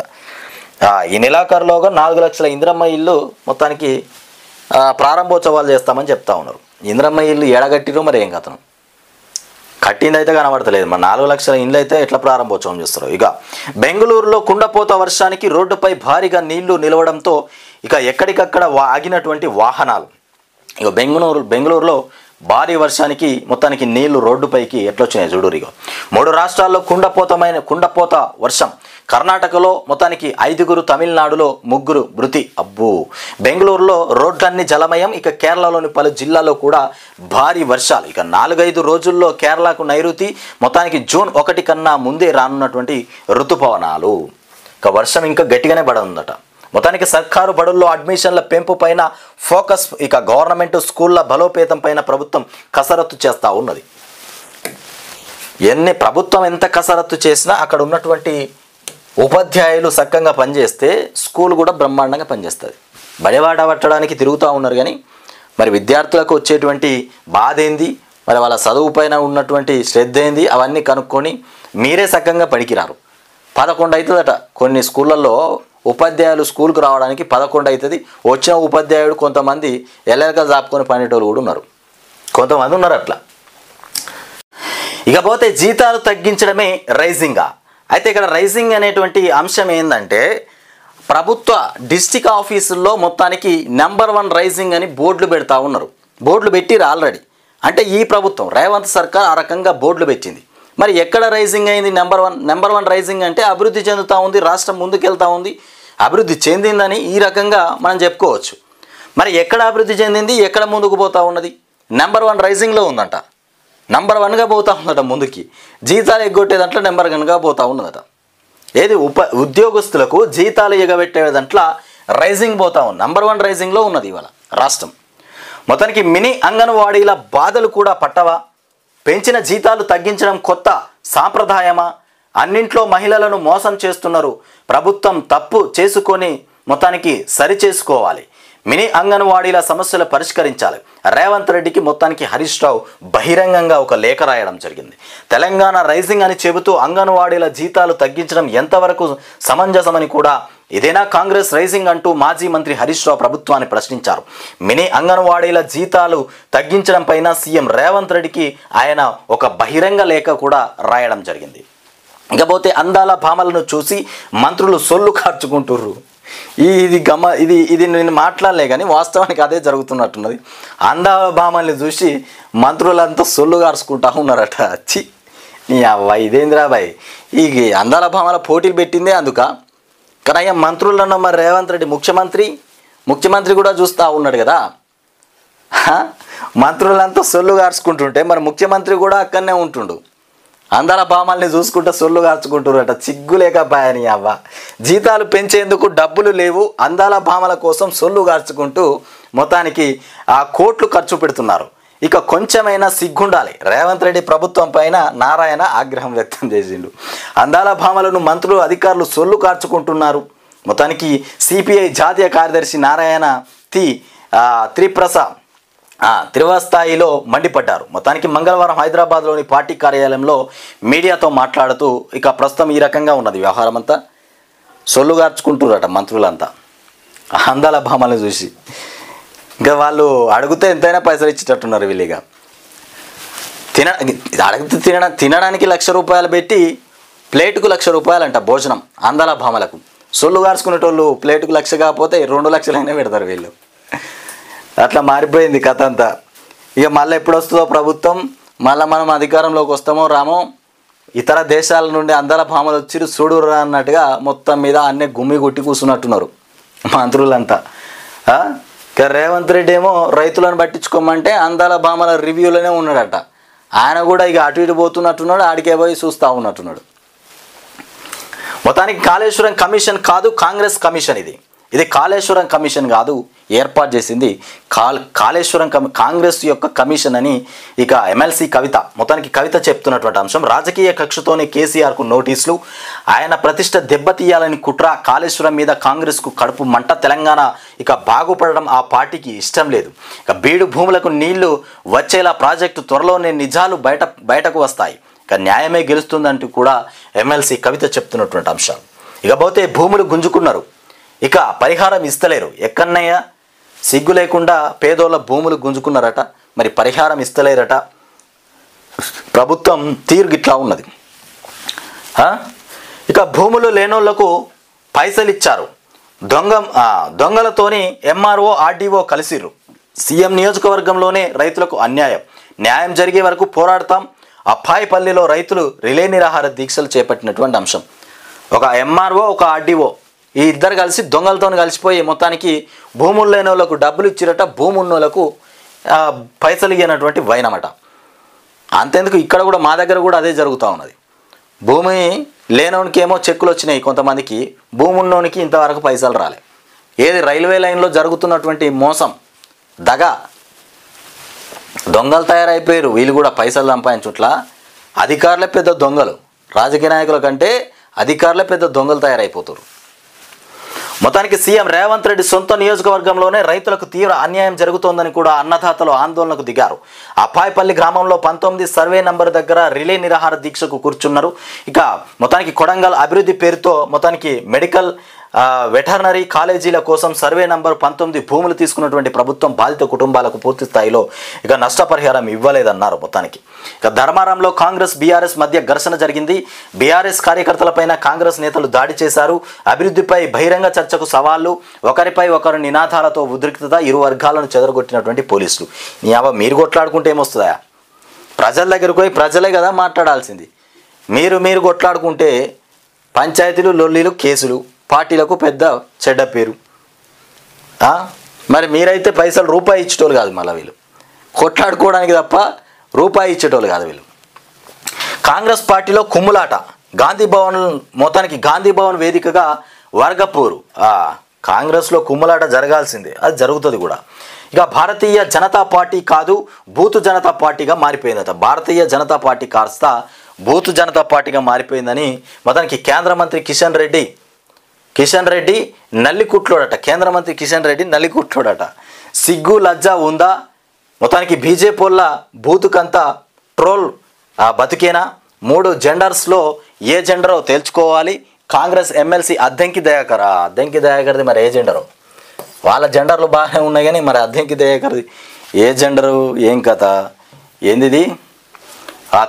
ఈ నెలాఖరులోగా 4 లక్షల ఇందిరమ్మ ఇల్లు మొత్తానికి ప్రారంభోత్సవాలు చేస్తామని చెప్తా ఉన్నారు. ఇందిరమ్మ ఇల్లు ఎడగట్టిరో మరి ఏం కథను, కట్టింది అయితే కనబడతలేదు. మరి 4 లక్షల ఇండ్లు అయితే ఎట్లా ప్రారంభోత్సవం చేస్తారు. ఇక బెంగళూరులో కుండపోత వర్షానికి రోడ్డుపై భారీగా నీళ్లు నిలవడంతో ఇక ఎక్కడికక్కడ ఆగినటువంటి వాహనాలు. ఇక బెంగళూరులో భారీ వర్షానికి మొత్తానికి నీళ్లు రోడ్డుపైకి ఎట్లొచ్చినాయి చూడు. ఇక 3 రాష్ట్రాల్లో కుండపోత వర్షం. కర్ణాటకలో మొత్తానికి 5, తమిళనాడులో 3 మృతి. అబ్బో, బెంగళూరులో రోడ్లన్నీ జలమయం. ఇక కేరళలోని పలు జిల్లాల్లో కూడా భారీ వర్షాలు. ఇక 4-5 రోజుల్లో కేరళకు నైరుతి. మొత్తానికి జూన్ 1 కన్నా ముందే రానున్నటువంటి ఋతుపవనాలు. ఇక వర్షం ఇంకా గట్టిగానే పడనుందట. మొత్తానికి సర్కారు బడుల్లో అడ్మిషన్ల పెంపు పైన ఫోకస్. ఇక గవర్నమెంట్ స్కూళ్ల బలోపేతం పైన ప్రభుత్వం కసరత్తు చేస్తూ ఉన్నది. ప్రభుత్వం ఎంత కసరత్తు చేసినా అక్కడ ఉన్నటువంటి ఉపాధ్యాయులు చక్కగా పనిచేస్తే స్కూల్ కూడా బ్రహ్మాండంగా పనిచేస్తుంది. బడివాడ పట్టడానికి తిరుగుతూ ఉన్నారు, కానీ మరి విద్యార్థులకు వచ్చేటువంటి బాధ ఏంది, మరి వాళ్ళ చదువు పైన ఉన్నటువంటి శ్రద్ధ ఏంది, అవన్నీ కనుక్కొని మీరే చక్కగా పనికిరారు. 11 అవుతుందట కొన్ని స్కూళ్ళల్లో. ఉపాధ్యాయులు స్కూల్కు రావడానికి 11 అవుతుంది. వచ్చిన ఉపాధ్యాయుడు కొంతమంది ఎల్లెలక జాపుకొని పనేటోళ్ళు కూడా ఉన్నారు, కొంతమంది ఉన్నారు అట్లా. ఇకపోతే జీతాలు తగ్గించడమే రైజింగా. అయితే ఇక్కడ రైజింగ్ అనేటువంటి అంశం ఏంటంటే ప్రభుత్వ డిస్టిక్ ఆఫీసుల్లో మొత్తానికి నెంబర్ 1 రైజింగ్ అని బోర్డులు పెడతా ఉన్నారు. బోర్డులు పెట్టిరు ఆల్రెడీ. అంటే ఈ ప్రభుత్వం రేవంత్ సర్కార్ ఆ రకంగా బోర్డులు పెట్టింది. మరి ఎక్కడ రైజింగ్ అయింది? నెంబర్ వన్ రైజింగ్ అంటే అభివృద్ధి చెందుతూ ఉంది, రాష్ట్రం ముందుకెళ్తూ ఉంది, అభివృద్ధి చెందిందని ఈ రకంగా మనం చెప్పుకోవచ్చు. మరి ఎక్కడ అభివృద్ధి చెందింది, ఎక్కడ ముందుకు పోతూ ఉన్నది? నెంబర్ 1 రైజింగ్లో ఉందంట, నెంబర్ 1గా పోతూ ఉందట. ముందుకి జీతాలు ఎగ్గొట్టే దాంట్లో నెంబర్ 1గా పోతూ ఉన్నదట. ఏది ఉద్యోగస్తులకు జీతాలు ఎగబెట్టే దాంట్లో రైజింగ్ పోతా ఉంది, నెంబర్ 1 రైజింగ్లో ఉన్నది ఇవాళ రాష్ట్రం. మొత్తానికి మినీ అంగన్వాడీల బాధలు కూడా పట్టవా? పెంచిన జీతాలు తగ్గించడం కొత్త సాంప్రదాయమా? అన్నింట్లో మహిళలను మోసం చేస్తున్నారు, ప్రభుత్వం తప్పు చేసుకొని మొత్తానికి సరి చేసుకోవాలి. మినీ అంగన్వాడీల సమస్యలు పరిష్కరించాలి. రేవంత్ రెడ్డికి మొత్తానికి హరీష్ రావు బహిరంగంగా ఒక లేఖ రాయడం జరిగింది. తెలంగాణ రైజింగ్ అని చెబుతూ అంగన్వాడీల జీతాలు తగ్గించడం ఎంతవరకు సమంజసమని కూడా, ఇదేనా కాంగ్రెస్ రైజింగ్ అంటూ మాజీ మంత్రి హరీష్ రావు ప్రభుత్వాన్ని ప్రశ్నించారు. మినీ అంగన్వాడీల జీతాలు తగ్గించడం పైన సీఎం రేవంత్ రెడ్డికి ఆయన ఒక బహిరంగ లేఖ కూడా రాయడం జరిగింది. ఇకపోతే అందాల భామలను చూసి మంత్రులు సొల్లు కార్చుకుంటుర్రు. ఇది నేను మాట్లాడలే, కానీ వాస్తవానికి అదే జరుగుతున్నట్టున్నది. అందాల భామల్ని చూసి మంత్రులంతా సొల్లు కార్చుకుంటా ఉన్నారట. నీ అవ్వ ఇదేంద్రా బాయ్, ఈ అందాల భామల పోటీలు పెట్టిందే అందుక. కానీ అయ్యా మంత్రులన్న మరి రేవంత్ రెడ్డి ముఖ్యమంత్రి కూడా చూస్తూ ఉన్నాడు కదా. మంత్రులంతా సొల్లు గార్చుకుంటుంటే మరి ముఖ్యమంత్రి కూడా అక్కడనే ఉంటుండు. అందాల భామల్ని చూసుకుంటూ సొల్లు గార్చుకుంటున్నారట. సిగ్గు లేకపోయాని అవ్వ. జీతాలు పెంచేందుకు డబ్బులు లేవు, అందాల భామల కోసం సొల్లు గార్చుకుంటూ మొత్తానికి ఆ కోట్లు ఖర్చు పెడుతున్నారు. ఇక కొంచెమైనా సిగ్గుండాలి. రేవంత్ రెడ్డి ప్రభుత్వం పైన నారాయణ ఆగ్రహం వ్యక్తం చేసిండు. అందాల భామలను మంత్రులు అధికారులు సొల్లు కార్చుకుంటున్నారు. మొత్తానికి సిపిఐ జాతీయ కార్యదర్శి నారాయణ త్రివస్థాయిలో మండిపడ్డారు. మొత్తానికి మంగళవారం హైదరాబాద్లోని పార్టీ కార్యాలయంలో మీడియాతో మాట్లాడుతూ ఇక ప్రస్తుతం ఈ రకంగా ఉన్నది వ్యవహారం అంతా. సొల్లు గార్చుకుంటున్నారట మంత్రులంతా అందాల భామలను చూసి. ఇంకా వాళ్ళు అడిగితే ఎంతైనా పైసలు ఇచ్చేటట్టున్నారు వీళ్ళిగా. అడిగితే తినడానికి ₹1,00,000 పెట్టి ప్లేటుకు ₹1,00,000 అంట భోజనం అందాల భామలకు. సొల్లు గార్చుకునేటోళ్ళు ప్లేటుకు 1,00,000 కాకపోతే 2,00,000 పెడతారు వీళ్ళు. అట్లా మారిపోయింది కథ అంతా. ఇక మళ్ళీ ఎప్పుడు వస్తుందో ప్రభుత్వం, మళ్ళీ మనం అధికారంలోకి వస్తామో రామో, ఇతర దేశాల నుండి అందాల భామలు వచ్చి చూడురా అన్నట్టుగా మొత్తం మీద అన్నీ గుమ్మి కొట్టి కూర్చున్నట్టున్నారు మంత్రులంతా. రేవంత్ రెడ్డి ఏమో రైతులను పట్టించుకోమంటే అందాల భామల రివ్యూలోనే ఉన్నాడట. ఆయన కూడా ఇక అటు ఇటు పోతున్నట్టున్నాడు, ఆడికే పోయి చూస్తూ ఉన్నట్టున్నాడు. మొత్తానికి కాళేశ్వరం కమిషన్ కాదు, కాంగ్రెస్ కమిషన్ ఇది కాళేశ్వరం కమిషన్ కాదు, ఏర్పాటు చేసింది కాళేశ్వరం కాంగ్రెస్ యొక్క కమిషన్ అని ఇక ఎమ్మెల్సీ కవిత. మొత్తానికి కవిత చెప్తున్నటువంటి అంశం, రాజకీయ కక్షతోనే కేసీఆర్కు నోటీసులు, ఆయన ప్రతిష్ట దెబ్బతీయాలని కుట్ర, కాళేశ్వరం మీద కాంగ్రెస్కు కడుపు మంట, తెలంగాణ ఇక బాగుపడడం ఆ పార్టీకి ఇష్టం లేదు, ఇక బీడు భూములకు నీళ్లు వచ్చేలా ప్రాజెక్టు త్వరలోనే నిజాలు బయటకు వస్తాయి, ఇక న్యాయమే గెలుస్తుందంటూ కూడా ఎమ్మెల్సీ కవిత చెప్తున్నటువంటి అంశాలు. ఇకపోతే భూములు గుంజుకున్నారు, ఇక పరిహారం ఇస్తలేరు. ఎక్కడన్నయ్యా సిగ్గు లేకుండా పేదోళ్ళ భూములు గుంజుకున్నారట, మరి పరిహారం ఇస్తలేరట. ప్రభుత్వం తీరు గిట్లా ఉన్నది. ఇక భూములు లేనోళ్లకు పైసలు ఇచ్చారు, దొంగలతోని ఎంఆర్ఓ ఆర్డీఓ కలిసిర్రు. సీఎం నియోజకవర్గంలోనే రైతులకు న్యాయం జరిగే వరకు పోరాడతాం. అప్పాయిపల్లిలో రైతులు రిలే నిరాహార దీక్షలు చేపట్టినటువంటి అంశం. ఒక ఎంఆర్ఓ ఒక ఆర్డీఓ ఈ ఇద్దరు కలిసి దొంగలతో కలిసిపోయి మొత్తానికి భూములు లేని వాళ్ళకు డబ్బులు ఇచ్చిరట, భూమి ఉన్న వాళ్ళకు పైసలు ఇవ్వనటువంటి వైనమట. అంతేందుకు ఇక్కడ కూడా మా దగ్గర కూడా అదే జరుగుతూ ఉన్నది. భూమి లేనోనికి ఏమో చెక్కులు వచ్చినాయి కొంతమందికి, భూమి ఉన్నోనికి ఇంతవరకు పైసలు రాలే. ఏది రైల్వే లైన్లో జరుగుతున్నటువంటి మోసం, దగ, దొంగలు తయారైపోయారు. వీళ్ళు కూడా పైసలు సంపాదించుట్ల అధికారులే పెద్ద దొంగలు, రాజకీయ నాయకుల కంటే అధికారులే పెద్ద దొంగలు తయారైపోతారు. మొత్తానికి సీఎం రేవంత్ రెడ్డి సొంత నియోజకవర్గంలోనే రైతులకు తీవ్ర అన్యాయం జరుగుతోందని కూడా అన్నదాతలు ఆందోళనకు దిగారు. అప్పాయిపల్లి గ్రామంలో 19 సర్వే నంబర్ దగ్గర రిలే నిరాహార దీక్షకు కూర్చున్నారు. ఇక మొత్తానికి కొడంగల్ అభివృద్ధి పేరుతో మొత్తానికి మెడికల్ వెటర్నరీ కాలేజీల కోసం సర్వే నంబర్ 19 భూములు తీసుకున్నటువంటి ప్రభుత్వం బాధిత కుటుంబాలకు పూర్తి స్థాయిలో ఇక నష్టపరిహారం ఇవ్వలేదన్నారు. మొత్తానికి ఇక ధర్మారంలో కాంగ్రెస్ బీఆర్ఎస్ మధ్య ఘర్షణ జరిగింది. బీఆర్ఎస్ కార్యకర్తలపైన కాంగ్రెస్ నేతలు దాడి చేశారు. అభివృద్ధిపై బహిరంగ చర్చకు సవాళ్లు, ఒకరిపై ఒకరు నినాదాలతో ఉద్రిక్తత, ఇరు వర్గాలను చెదరగొట్టినటువంటి పోలీసులు. మీరు కొట్లాడుకుంటే ఏమొస్తుందా? ప్రజల దగ్గరకు పోయి ప్రజలే కదా మాట్లాడాల్సింది. మీరు కొట్లాడుకుంటే పంచాయతీలు, లొల్లీలు, కేసులు, పార్టీలకు పెద్ద చెడ్డ పేరు. మరి మీరైతే పైసలు రూపాయి ఇచ్చేటోళ్ళు కాదు, మళ్ళీ వీళ్ళు కొట్లాడుకోవడానికి తప్ప రూపాయి ఇచ్చేటోళ్ళు కాదు వీళ్ళు. కాంగ్రెస్ పార్టీలో కుమ్ములాట, మొత్తానికి గాంధీ భవన్ వేదికగా వర్గపోరు. కాంగ్రెస్లో కుమ్ములాట జరగాల్సిందే, అది జరుగుతుంది కూడా. ఇక భారతీయ జనతా పార్టీ కాదు బూత్ జనతా పార్టీగా మారిపోయిందట. భారతీయ జనతా పార్టీ కాస్త బూత్ జనతా పార్టీగా మారిపోయిందని మొత్తానికి కేంద్ర మంత్రి కిషన్ రెడ్డి నల్లికుట్లోడట. కేంద్ర మంత్రి కిషన్ రెడ్డి నల్లికుట్లోడట. సిగ్గు లజ్జ ఉందా? మొత్తానికి బీజేపీ వల్ల బూతుకంతా ట్రోల్ బతికేనా? 3 జెండర్స్లో ఏ జెండరో తేల్చుకోవాలి. కాంగ్రెస్ ఎమ్మెల్సీ అద్దంకి దయాకర్ది మరి ఏ జెండరో? వాళ్ళ జెండర్లు బాగానే ఉన్నాయి కానీ మరి అద్దంకి దయాకర్ది ఏ జెండరు, ఏం కథ ఏందిది?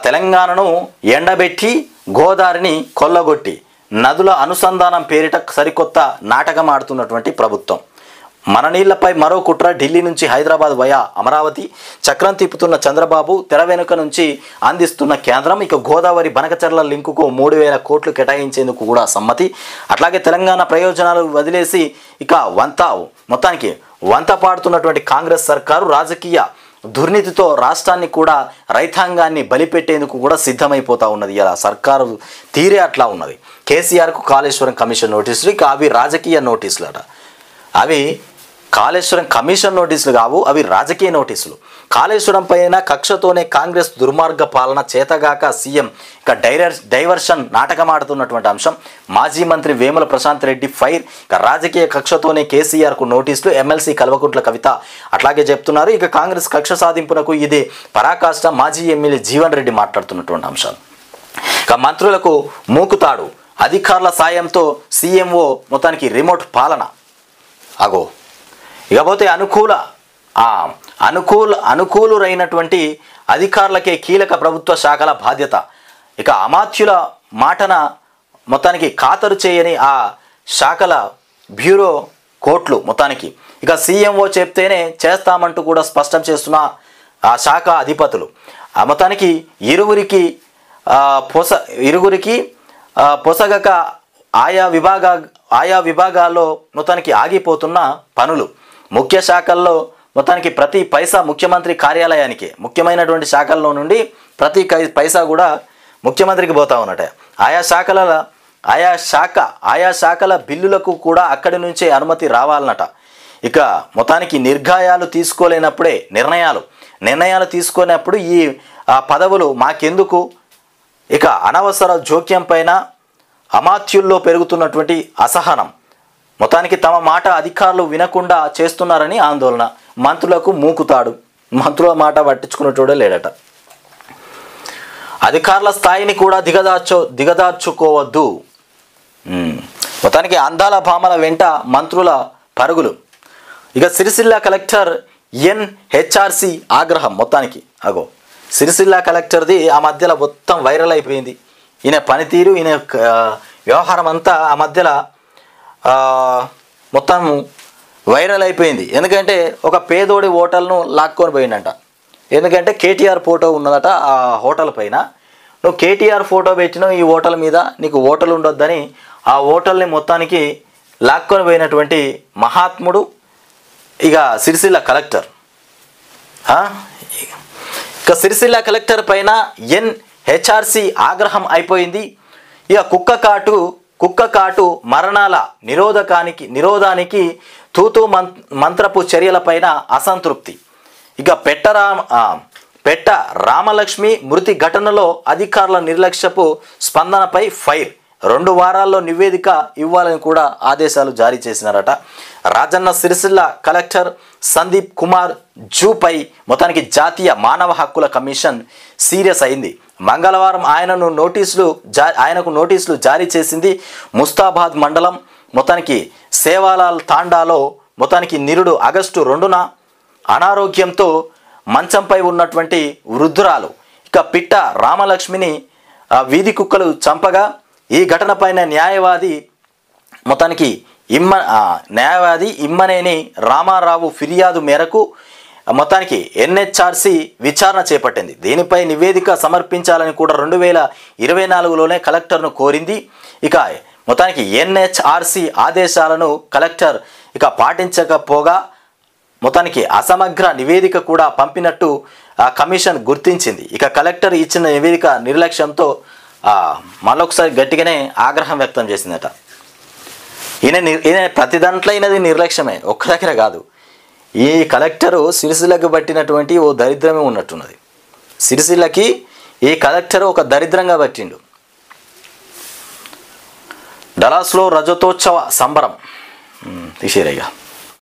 తెలంగాణను ఎండబెట్టి గోదావరిని కొల్లగొట్టి నదుల అనుసంధానం పేరిట సరికొత్త నాటకం ఆడుతున్నటువంటి ప్రభుత్వం. మన నీళ్లపై మరో కుట్ర. ఢిల్లీ నుంచి హైదరాబాద్ వయా అమరావతి చక్రం తిప్పుతున్న చంద్రబాబు, తెర వెనుక నుంచి అందిస్తున్న కేంద్రం. ఇక గోదావరి బనకచర్ల లింకుకు 3,000 కోట్లు కేటాయించేందుకు కూడా సమ్మతి. అట్లాగే తెలంగాణ ప్రయోజనాలు వదిలేసి ఇక మొత్తానికి వంత పాడుతున్నటువంటి కాంగ్రెస్ సర్కారు రాజకీయ దుర్నీతితో రాష్ట్రాన్ని కూడా రైతాంగాన్ని బలిపెట్టేందుకు కూడా సిద్ధమైపోతూ ఉన్నది. ఇలా సర్కారు తీరే అట్లా ఉన్నది. కేసీఆర్కు కాళేశ్వరం కమిషన్ నోటీసులు, ఇక అవి రాజకీయ నోటీసులు అట. అవి కాళేశ్వరం కమిషన్ నోటీసులు కావు, అవి రాజకీయ నోటీసులు. కాళేశ్వరం పైన కక్షతోనే కాంగ్రెస్ దుర్మార్గ పాలన చేతగాక సీఎం ఇక డైవర్షన్ నాటకం ఆడుతున్నటువంటి అంశం. మాజీ మంత్రి వేముల ప్రశాంత్ రెడ్డి ఫైర్. ఇక రాజకీయ కక్షతోనే కేసీఆర్కు నోటీసులు. ఎమ్మెల్సీ కల్వకుంట్ల కవిత అట్లాగే చెప్తున్నారు. ఇక కాంగ్రెస్ కక్ష సాధింపునకు ఇది పరాకాష్ట. మాజీ ఎమ్మెల్యే జీవన్ రెడ్డి మాట్లాడుతున్నటువంటి అంశాలు. ఇక మంత్రులకు మూకుతాడు. అధికారుల సాయంతో సీఎంఓ మొత్తానికి రిమోట్ పాలన. అగో ఇకపోతే అనుకూలురైనటువంటి అధికారులకే కీలక ప్రభుత్వ శాఖల బాధ్యత. ఇక అమాత్యుల మాటన మొత్తానికి ఖాతరు చేయని ఆ శాఖల బ్యూరో కోట్లు మొత్తానికి. ఇక సీఎంఓ చెప్తేనే చేస్తామంటూ కూడా స్పష్టం చేస్తున్న ఆ శాఖ అధిపతులు. మొత్తానికి ఇరువురికి పొసగక ఆయా విభాగాల్లో మొత్తానికి ఆగిపోతున్న పనులు. ముఖ్య శాఖల్లో మొత్తానికి ప్రతి పైసా ముఖ్యమంత్రి కార్యాలయానికి, ముఖ్యమైనటువంటి శాఖల్లో నుండి ప్రతి పైసా కూడా ముఖ్యమంత్రికి పోతా ఉన్నట. ఆయా శాఖల బిల్లులకు కూడా అక్కడి నుంచే అనుమతి రావాలన్నట. ఇక మొత్తానికి నిర్ణయాలు తీసుకోలేనప్పుడే నిర్ణయాలు తీసుకునేప్పుడు ఈ పదవులు మాకెందుకు. ఇక అనవసర జోక్యం పైన అమాత్యుల్లో పెరుగుతున్నటువంటి అసహనం. మొత్తానికి తమ మాట అధికారులు వినకుండా చేస్తున్నారని ఆందోళన. మంత్రులకు మూకుతాడు. మంత్రుల మాట పట్టించుకునేటోడే లేడట. అధికారుల స్థాయిని కూడా దిగదార్చుకోవద్దు. మొత్తానికి అందాల భామల వెంట మంత్రుల పరుగులు. ఇక సిరిసిల్ల కలెక్టర్ ఎన్హెచ్ఆర్సి ఆగ్రహం. మొత్తానికి సిరిసిల్ల కలెక్టర్ది ఆ మధ్యలో మొత్తం వైరల్ అయిపోయింది. ఈయన పనితీరు, ఈయన వ్యవహారం అంతా ఆ మధ్యలో మొత్తం వైరల్ అయిపోయింది. ఎందుకంటే ఒక పేదోడి హోటల్ను లాక్కొని పోయిందంట. ఎందుకంటే కేటీఆర్ ఫోటో ఉన్నదట ఆ హోటల్ పైన. నువ్వు కేటీఆర్ ఫోటో పెట్టినావు ఈ హోటల్ మీద, నీకు హోటల్ ఉండొద్దని ఆ హోటల్ని మొత్తానికి లాక్కొని పోయినటువంటి మహాత్ముడు ఇక సిరిసిల్ల కలెక్టర్. ఇక సిరిసిల్ల కలెక్టర్ పైన ఎన్హెచ్ఆర్సి ఆగ్రహం అయిపోయింది. ఇక కుక్క కాటు మరణాల నిరోధానికి తూతూ మంత్రపు చర్యలపైన అసంతృప్తి. ఇక పెట్ట రామలక్ష్మి మృతి ఘటనలో అధికారుల నిర్లక్ష్యపు స్పందనపై ఫైర్. 2 వారాల్లో నివేదిక ఇవ్వాలని కూడా ఆదేశాలు జారీ చేసినారట. రాజన్న సిరిసిల్ల కలెక్టర్ సందీప్ కుమార్ జూపై మొత్తానికి జాతీయ మానవ హక్కుల కమిషన్ సీరియస్ అయింది. మంగళవారం ఆయనకు నోటీసులు జారీ చేసింది. ముస్తాబాద్ మండలం మొత్తానికి సేవాలాల్ తాండాలో మొత్తానికి నిరుడు ఆగస్టు 2న అనారోగ్యంతో మంచంపై ఉన్నటువంటి వృద్ధురాలు ఇక పిట్ట రామలక్ష్మిని వీధి కుక్కలు చంపగా ఈ ఘటనపైన న్యాయవాది ఇమ్మనేని రామారావు ఫిర్యాదు మేరకు మొత్తానికి ఎన్హెచ్ఆర్సి విచారణ చేపట్టింది. దీనిపై నివేదిక సమర్పించాలని కూడా 2024లోనే కలెక్టర్ను కోరింది. ఇక మొత్తానికి ఎన్హెచ్ఆర్సి ఆదేశాలను కలెక్టర్ ఇక పాటించకపోగా మొత్తానికి అసమగ్ర నివేదిక కూడా పంపినట్టు కమిషన్ గుర్తించింది. ఇక కలెక్టర్ ఇచ్చిన నివేదిక నిర్లక్ష్యంతో మళ్ళొకసారి గట్టిగానే ఆగ్రహం వ్యక్తం చేసిందట. ఈయన ప్రతి దాంట్లో అయినది నిర్లక్ష్యమే, ఒక్క దగ్గర కాదు. ఈ కలెక్టరు సిరిసిల్లకు పట్టినటువంటి ఓ దరిద్రమే ఉన్నట్టున్నది. సిరిసిల్లకి ఈ కలెక్టరు ఒక దరిద్రంగా పట్టిండు. డలాస్లో రజతోత్సవ సంబరం తీసేరేగా.